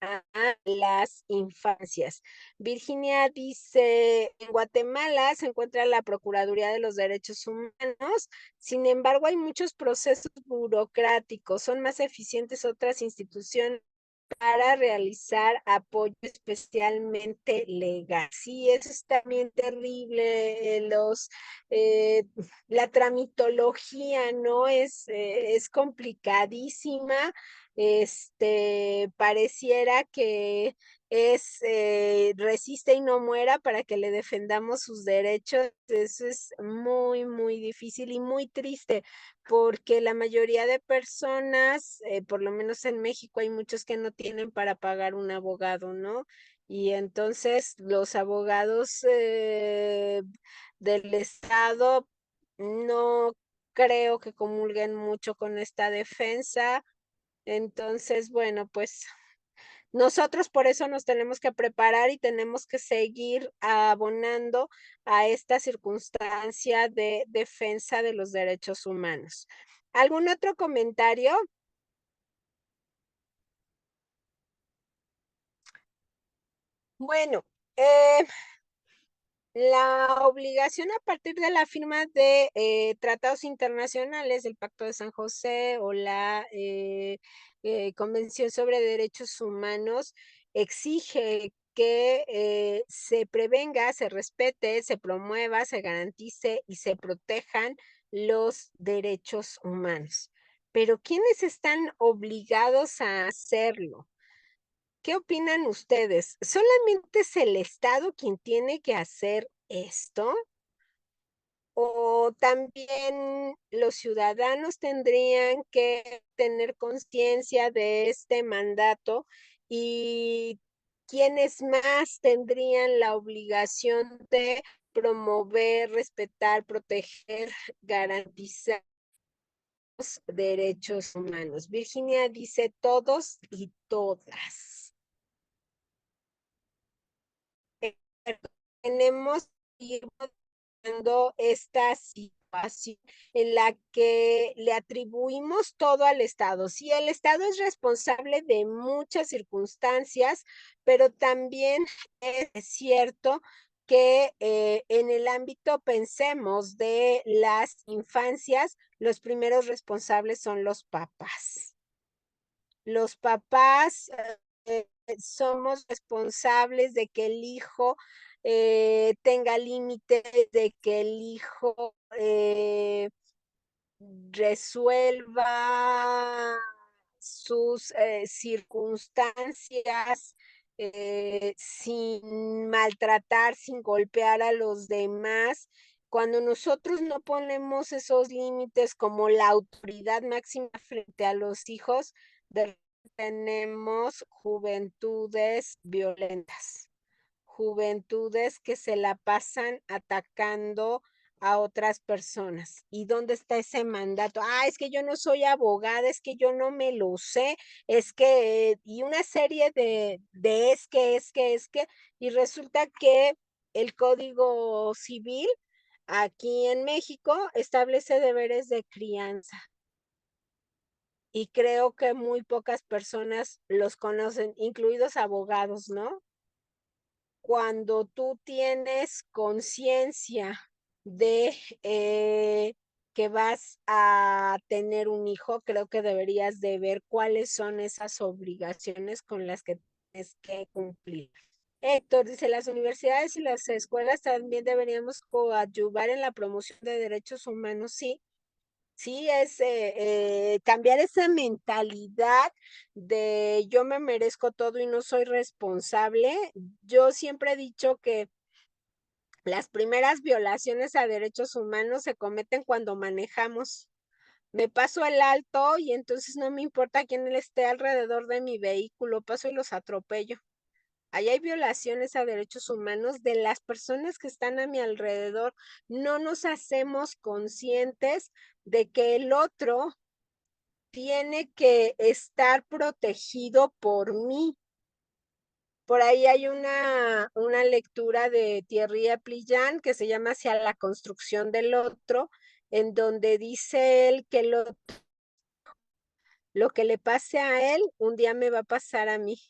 a las infancias. Virginia dice, en Guatemala se encuentra la Procuraduría de los Derechos Humanos, sin embargo hay muchos procesos burocráticos, son más eficientes otras instituciones para realizar apoyo especialmente legal. Sí, eso es también terrible, la tramitología, ¿no? Es complicadísima, pareciera que resiste y no muera para que le defendamos sus derechos. Eso es muy, muy difícil y muy triste, porque la mayoría de personas, por lo menos en México, hay muchos que no tienen para pagar un abogado, ¿no? Y entonces los abogados del Estado no creo que comulguen mucho con esta defensa. Entonces, bueno, pues Nosotros por eso nos tenemos que preparar y tenemos que seguir abonando a esta circunstancia de defensa de los derechos humanos. ¿Algún otro comentario? Bueno, la obligación a partir de la firma de tratados internacionales, el Pacto de San José o la Convención sobre Derechos Humanos, exige que se prevenga, se respete, se promueva, se garantice y se protejan los derechos humanos. Pero ¿quiénes están obligados a hacerlo? ¿Qué opinan ustedes? ¿Solamente es el Estado quien tiene que hacer esto? ¿O también los ciudadanos tendrían que tener conciencia de este mandato? ¿Y quiénes más tendrían la obligación de promover, respetar, proteger, garantizar los derechos humanos? Virginia dice todos y todas. Tenemos que ir modificando esta situación en la que le atribuimos todo al Estado. Sí, el Estado es responsable de muchas circunstancias, pero también es cierto que en el ámbito, pensemos, de las infancias, los primeros responsables son los papás. Los papás somos responsables de que el hijo tenga límites, de que el hijo resuelva sus circunstancias sin maltratar, sin golpear a los demás. Cuando nosotros no ponemos esos límites como la autoridad máxima frente a los hijos, tenemos juventudes violentas, juventudes que se la pasan atacando a otras personas. ¿Y dónde está ese mandato? Es que yo no soy abogada, es que yo no me lo sé, es que, y una serie de y resulta que el Código Civil aquí en México establece deberes de crianza. Y creo que muy pocas personas los conocen, incluidos abogados, ¿no? Cuando tú tienes conciencia de que vas a tener un hijo, creo que deberías de ver cuáles son esas obligaciones con las que tienes que cumplir. Héctor dice, las universidades y las escuelas también deberíamos coadyuvar en la promoción de derechos humanos. Sí, sí, es cambiar esa mentalidad de yo me merezco todo y no soy responsable. Yo siempre he dicho que las primeras violaciones a derechos humanos se cometen cuando manejamos. Me paso el alto y entonces no me importa quién esté alrededor de mi vehículo, paso y los atropello. Ahí hay violaciones a derechos humanos de las personas que están a mi alrededor. No nos hacemos conscientes de que el otro tiene que estar protegido por mí. Por ahí hay una lectura de Thierry Applian que se llama Hacia la construcción del otro, en donde dice él que lo que le pase a él, un día me va a pasar a mí.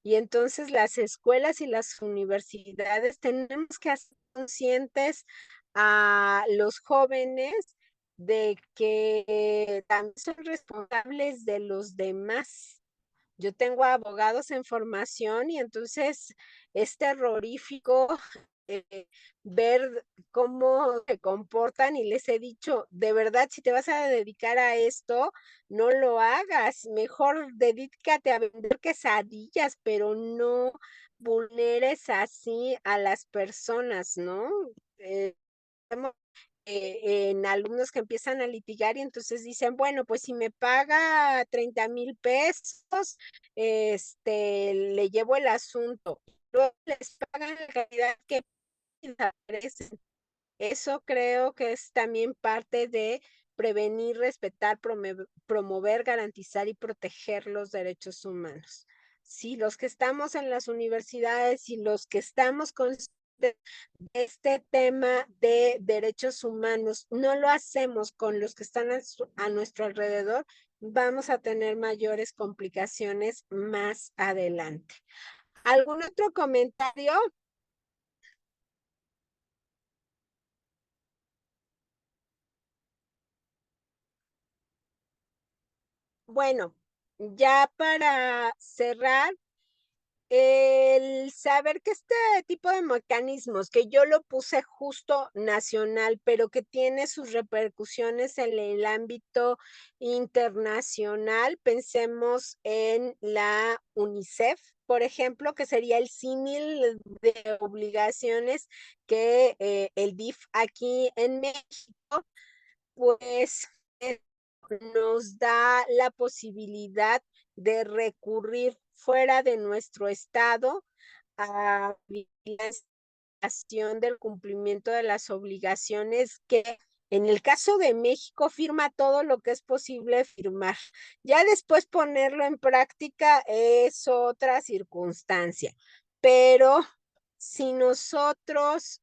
Y entonces las escuelas y las universidades tenemos que hacer conscientes a los jóvenes de que también son responsables de los demás. Yo tengo abogados en formación y entonces es terrorífico ver cómo se comportan y les he dicho, de verdad, si te vas a dedicar a esto, no lo hagas, mejor dedícate a vender quesadillas, pero no vulneres así a las personas, ¿no? En alumnos que empiezan a litigar y entonces dicen, bueno, pues si me paga 30,000 pesos, le llevo el asunto. Luego les pagan la cantidad que merecen. Eso creo que es también parte de prevenir, respetar, promover, garantizar y proteger los derechos humanos. si los que estamos en las universidades y los que estamos conscientes de este tema de derechos humanos no lo hacemos con los que están a nuestro alrededor, vamos a tener mayores complicaciones más adelante. ¿Algún otro comentario? Bueno, ya para cerrar, el saber que este tipo de mecanismos, que yo lo puse justo nacional, pero que tiene sus repercusiones en el ámbito internacional, pensemos en la UNICEF, por ejemplo, que sería el símil de obligaciones que el DIF aquí en México, pues nos da la posibilidad de recurrir fuera de nuestro estado a vigilancia del cumplimiento de las obligaciones que en el caso de México firma todo lo que es posible firmar. Ya después ponerlo en práctica es otra circunstancia, pero si nosotros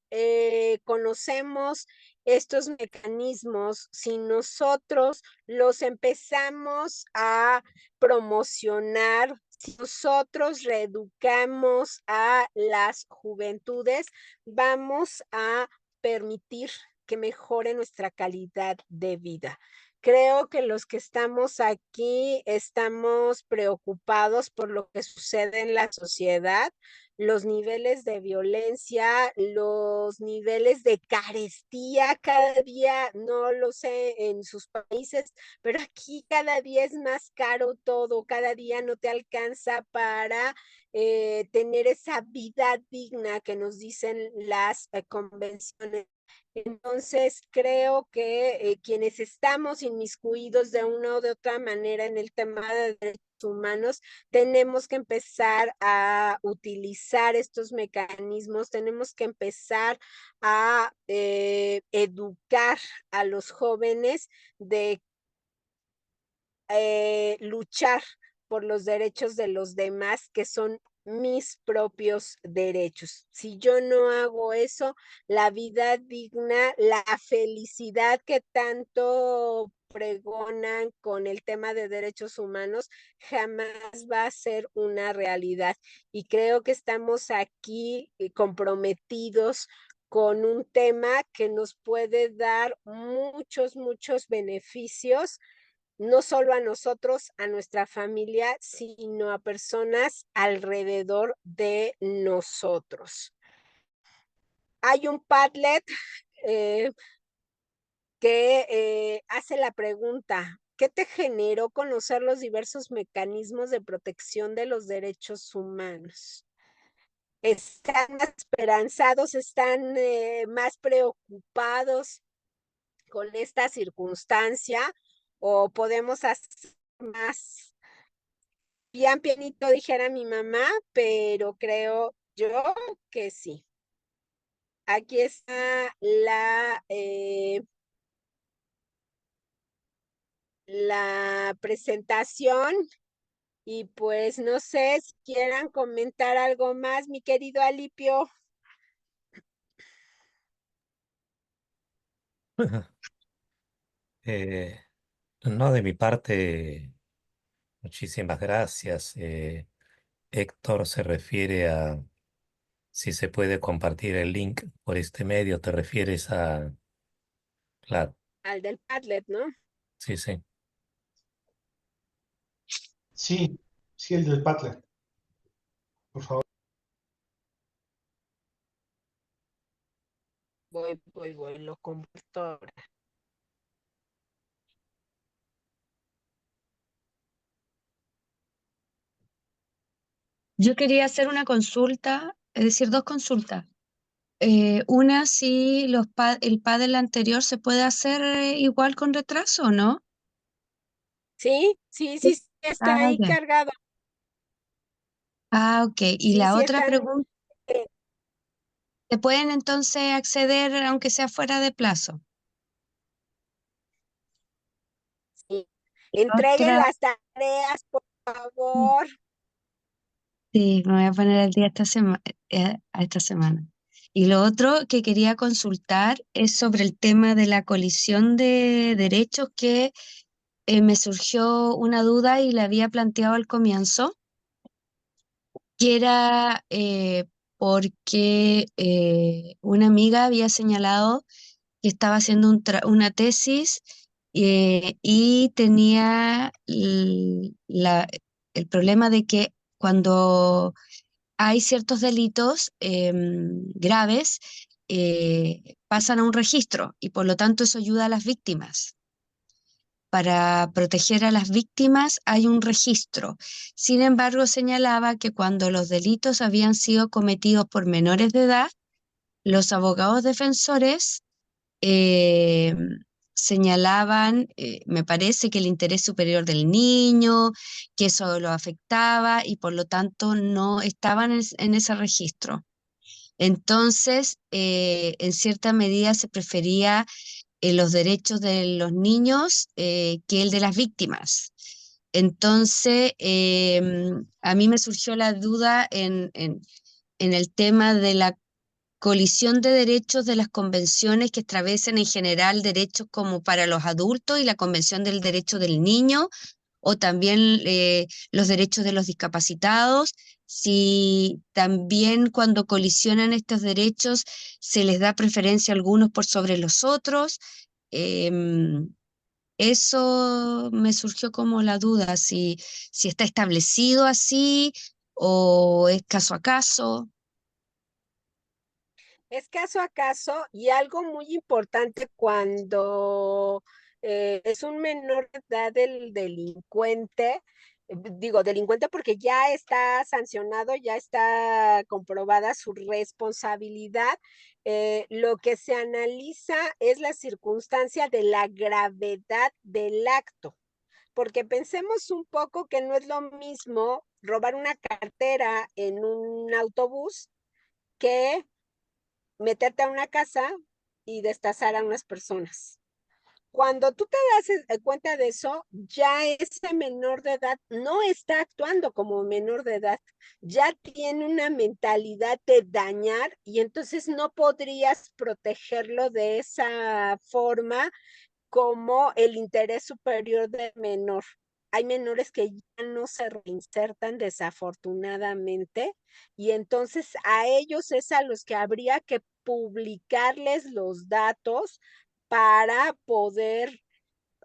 conocemos estos mecanismos, si nosotros los empezamos a promocionar, si nosotros reeducamos a las juventudes, vamos a permitir que mejore nuestra calidad de vida. Creo que los que estamos aquí estamos preocupados por lo que sucede en la sociedad, los niveles de violencia, los niveles de carestía cada día, no lo sé en sus países, pero aquí cada día es más caro todo, cada día no te alcanza para tener esa vida digna que nos dicen las convenciones. Entonces, creo que quienes estamos inmiscuidos de una o de otra manera en el tema de derechos humanos, tenemos que empezar a utilizar estos mecanismos, tenemos que empezar a educar a los jóvenes de luchar por los derechos de los demás, que son mis propios derechos. Si yo no hago eso, la vida digna, la felicidad que tanto pregonan con el tema de derechos humanos, jamás va a ser una realidad. Y creo que estamos aquí comprometidos con un tema que nos puede dar muchos, muchos beneficios, no solo a nosotros, a nuestra familia, sino a personas alrededor de nosotros. Hay un Padlet que hace la pregunta: ¿qué te generó conocer los diversos mecanismos de protección de los derechos humanos? ¿Están más esperanzados, están más preocupados con esta circunstancia, o podemos hacer más pian pianito, dijera mi mamá, pero creo yo que sí? Aquí está la presentación, y pues no sé si quieran comentar algo más, mi querido Alipio. No, de mi parte, muchísimas gracias. Héctor se refiere a si se puede compartir el link por este medio, te refieres a... Claro, Al del Padlet, ¿no? sí, sí. Sí, sí, el del Padlet, por favor. Voy, lo comparto ahora. Yo quería hacer una consulta, es decir, dos consultas. Una, si el pádel anterior se puede hacer igual con retraso, ¿no? Sí, sí, sí, sí, está Ah, ahí ya. cargado. Ah, ok. Y Sí, la sí, otra están. pregunta, ¿se pueden entonces acceder aunque sea fuera de plazo? Sí. Entreguen Otra, las tareas, por favor. Sí, me voy a poner al día esta semana. Y lo otro que quería consultar es sobre el tema de la colisión de derechos que me surgió una duda y la había planteado al comienzo, que era porque una amiga había señalado que estaba haciendo una tesis y tenía el problema de que cuando hay ciertos delitos graves, pasan a un registro y por lo tanto eso ayuda a las víctimas. Para proteger a las víctimas hay un registro. Sin embargo, señalaba que cuando los delitos habían sido cometidos por menores de edad, los abogados defensores eh, señalaban, me parece que el interés superior del niño, que eso lo afectaba y por lo tanto no estaban en ese registro. Entonces, en cierta medida se prefería los derechos de los niños que el de las víctimas. Entonces, a mí me surgió la duda en el tema de la colisión de derechos de las convenciones que establecen en general derechos como para los adultos y la Convención del Derecho del Niño, o también los derechos de los discapacitados, si también cuando colisionan estos derechos se les da preferencia a algunos por sobre los otros. Em, Eso me surgió como la duda, si está establecido así o es caso a caso. Es caso a caso y algo muy importante cuando es un menor de edad el delincuente, digo delincuente porque ya está sancionado, ya está comprobada su responsabilidad. Lo que se analiza es la circunstancia de la gravedad del acto, porque pensemos un poco que no es lo mismo robar una cartera en un autobús que meterte a una casa y destazar a unas personas. Cuando tú te das cuenta de eso, ya ese menor de edad no está actuando como menor de edad, ya tiene una mentalidad de dañar y entonces no podrías protegerlo de esa forma como el interés superior del menor. Hay menores que ya no se reinsertan desafortunadamente y entonces a ellos es a los que habría que publicarles los datos para poder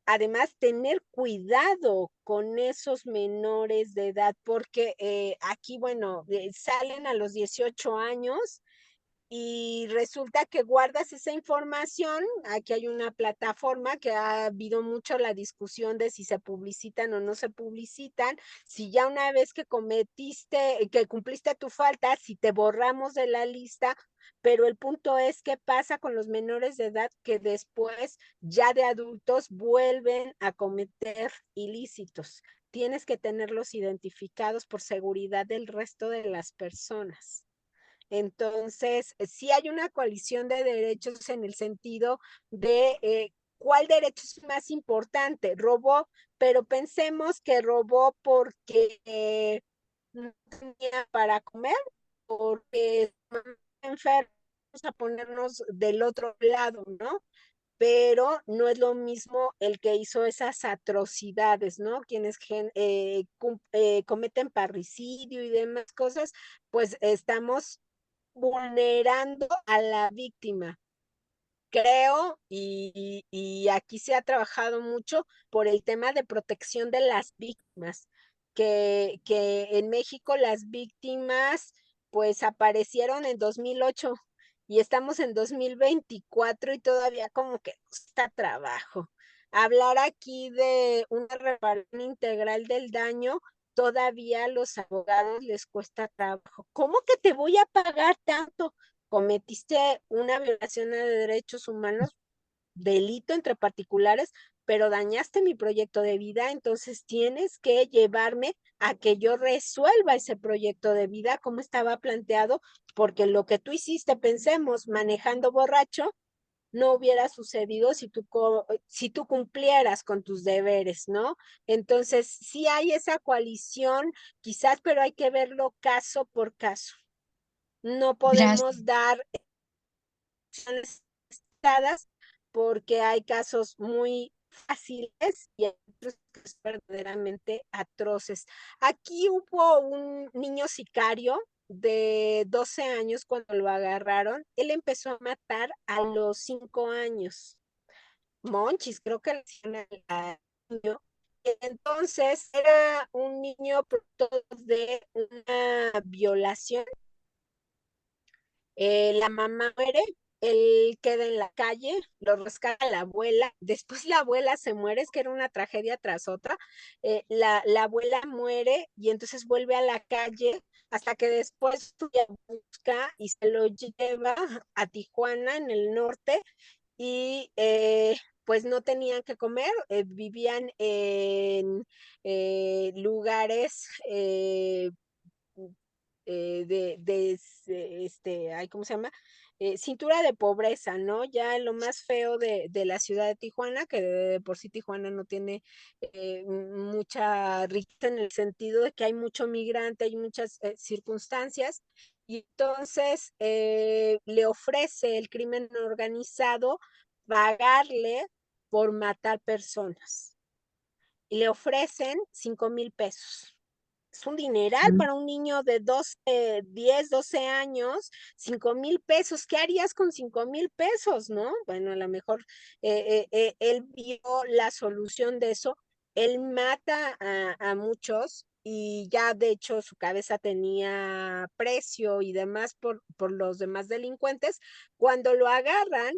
además tener cuidado con esos menores de edad, porque aquí, bueno, salen a los 18 años y resulta que guardas esa información. Aquí hay una plataforma que ha habido mucho la discusión de si se publicitan o no se publicitan, si ya una vez que cometiste, que cumpliste tu falta, si te borramos de la lista, pero el punto es qué pasa con los menores de edad que después ya de adultos vuelven a cometer ilícitos. Tienes que tenerlos identificados por seguridad del resto de las personas. Entonces, sí hay una coalición de derechos en el sentido de cuál derecho es más importante. Robó, pero pensemos que robó porque no tenía para comer, porque enfermos a ponernos del otro lado, ¿no? Pero no es lo mismo el que hizo esas atrocidades, ¿no? Quienes cometen parricidio y demás cosas, pues estamos vulnerando a la víctima. Creo, y aquí se ha trabajado mucho por el tema de protección de las víctimas, que en México las víctimas pues aparecieron en 2008 y estamos en 2024 y todavía como que está trabajo. Hablar aquí de una reparación integral del daño, todavía a los abogados les cuesta trabajo. ¿Cómo que te voy a pagar tanto? Cometiste una violación de derechos humanos, delito entre particulares, pero dañaste mi proyecto de vida, entonces tienes que llevarme a que yo resuelva ese proyecto de vida como estaba planteado, porque lo que tú hiciste, pensemos, manejando borracho, no hubiera sucedido si tú cumplieras con tus deberes, ¿no? Entonces, sí hay esa coalición, quizás, pero hay que verlo caso por caso. No Gracias. podemos dar dadas porque hay casos muy fáciles y hay otros que son verdaderamente atroces. Aquí hubo un niño sicario de 12 años cuando lo agarraron. Él empezó a matar a los 5 años. Monchis, creo que le hicieron al niño. Entonces era un niño producto de una violación. La mamá muere, él queda en la calle, lo rescata la abuela, después la abuela se muere, es que era una tragedia tras otra. La abuela muere y entonces vuelve a la calle hasta que después su tía busca y se lo lleva a Tijuana, en el norte, y pues no tenían que comer, vivían en lugares ay, ¿cómo se llama? Cintura de pobreza, ¿no? Ya lo más feo de la ciudad de Tijuana, que de por sí Tijuana no tiene mucha riqueza en el sentido de que hay mucho migrante, hay muchas circunstancias, y entonces le ofrece el crimen organizado pagarle por matar personas. Y le ofrecen 5,000 pesos. Es un dineral Mm. para un niño de 10, 12 años, 5,000 pesos. ¿Qué harías con 5,000 pesos, no? Bueno, a lo mejor él vio la solución de eso. Él mata a muchos y ya de hecho su cabeza tenía precio y demás por los demás delincuentes. Cuando lo agarran,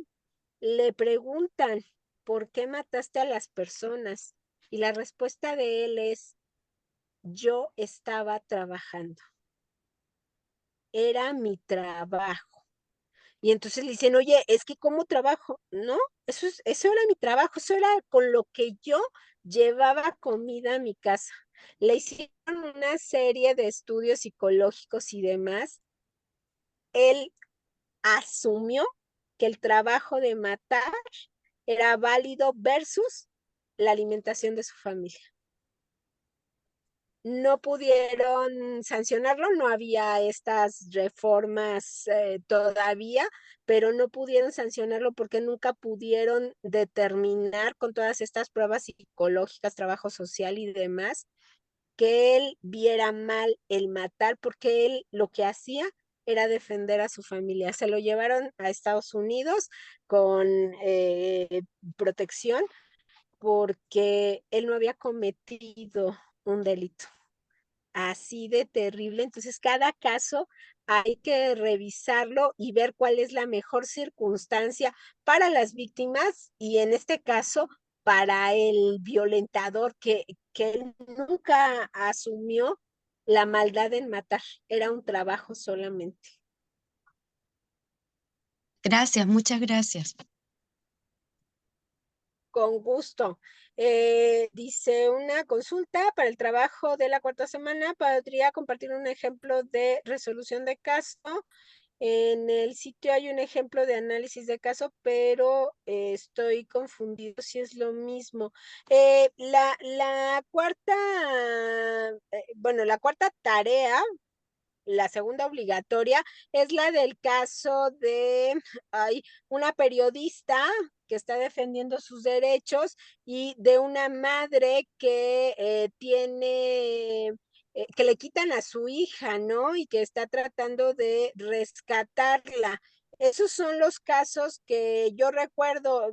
le preguntan, ¿por qué mataste a las personas? Y la respuesta de él es, yo estaba trabajando, era mi trabajo. Y entonces le dicen, oye, es que ¿cómo trabajo? No, eso era mi trabajo, eso era con lo que yo llevaba comida a mi casa. Le hicieron una serie de estudios psicológicos y demás. Él asumió que el trabajo de matar era válido versus la alimentación de su familia. No pudieron sancionarlo, no había estas reformas todavía, pero no pudieron sancionarlo porque nunca pudieron determinar con todas estas pruebas psicológicas, trabajo social y demás, que él viera mal el matar, porque él lo que hacía era defender a su familia. Se lo llevaron a Estados Unidos con protección porque él no había cometido un delito así de terrible. Entonces, cada caso hay que revisarlo y ver cuál es la mejor circunstancia para las víctimas y en este caso para el violentador que él nunca asumió la maldad en matar, era un trabajo solamente. Gracias, muchas gracias. Con gusto. Dice una consulta para el trabajo de la cuarta semana. ¿Podría compartir un ejemplo de resolución de caso? En el sitio hay un ejemplo de análisis de caso, pero estoy confundido si es lo mismo. La cuarta, la cuarta tarea, la segunda obligatoria, es la del caso de una periodista que está defendiendo sus derechos y de una madre que que le quitan a su hija, ¿no? Y que está tratando de rescatarla. Esos son los casos que yo recuerdo.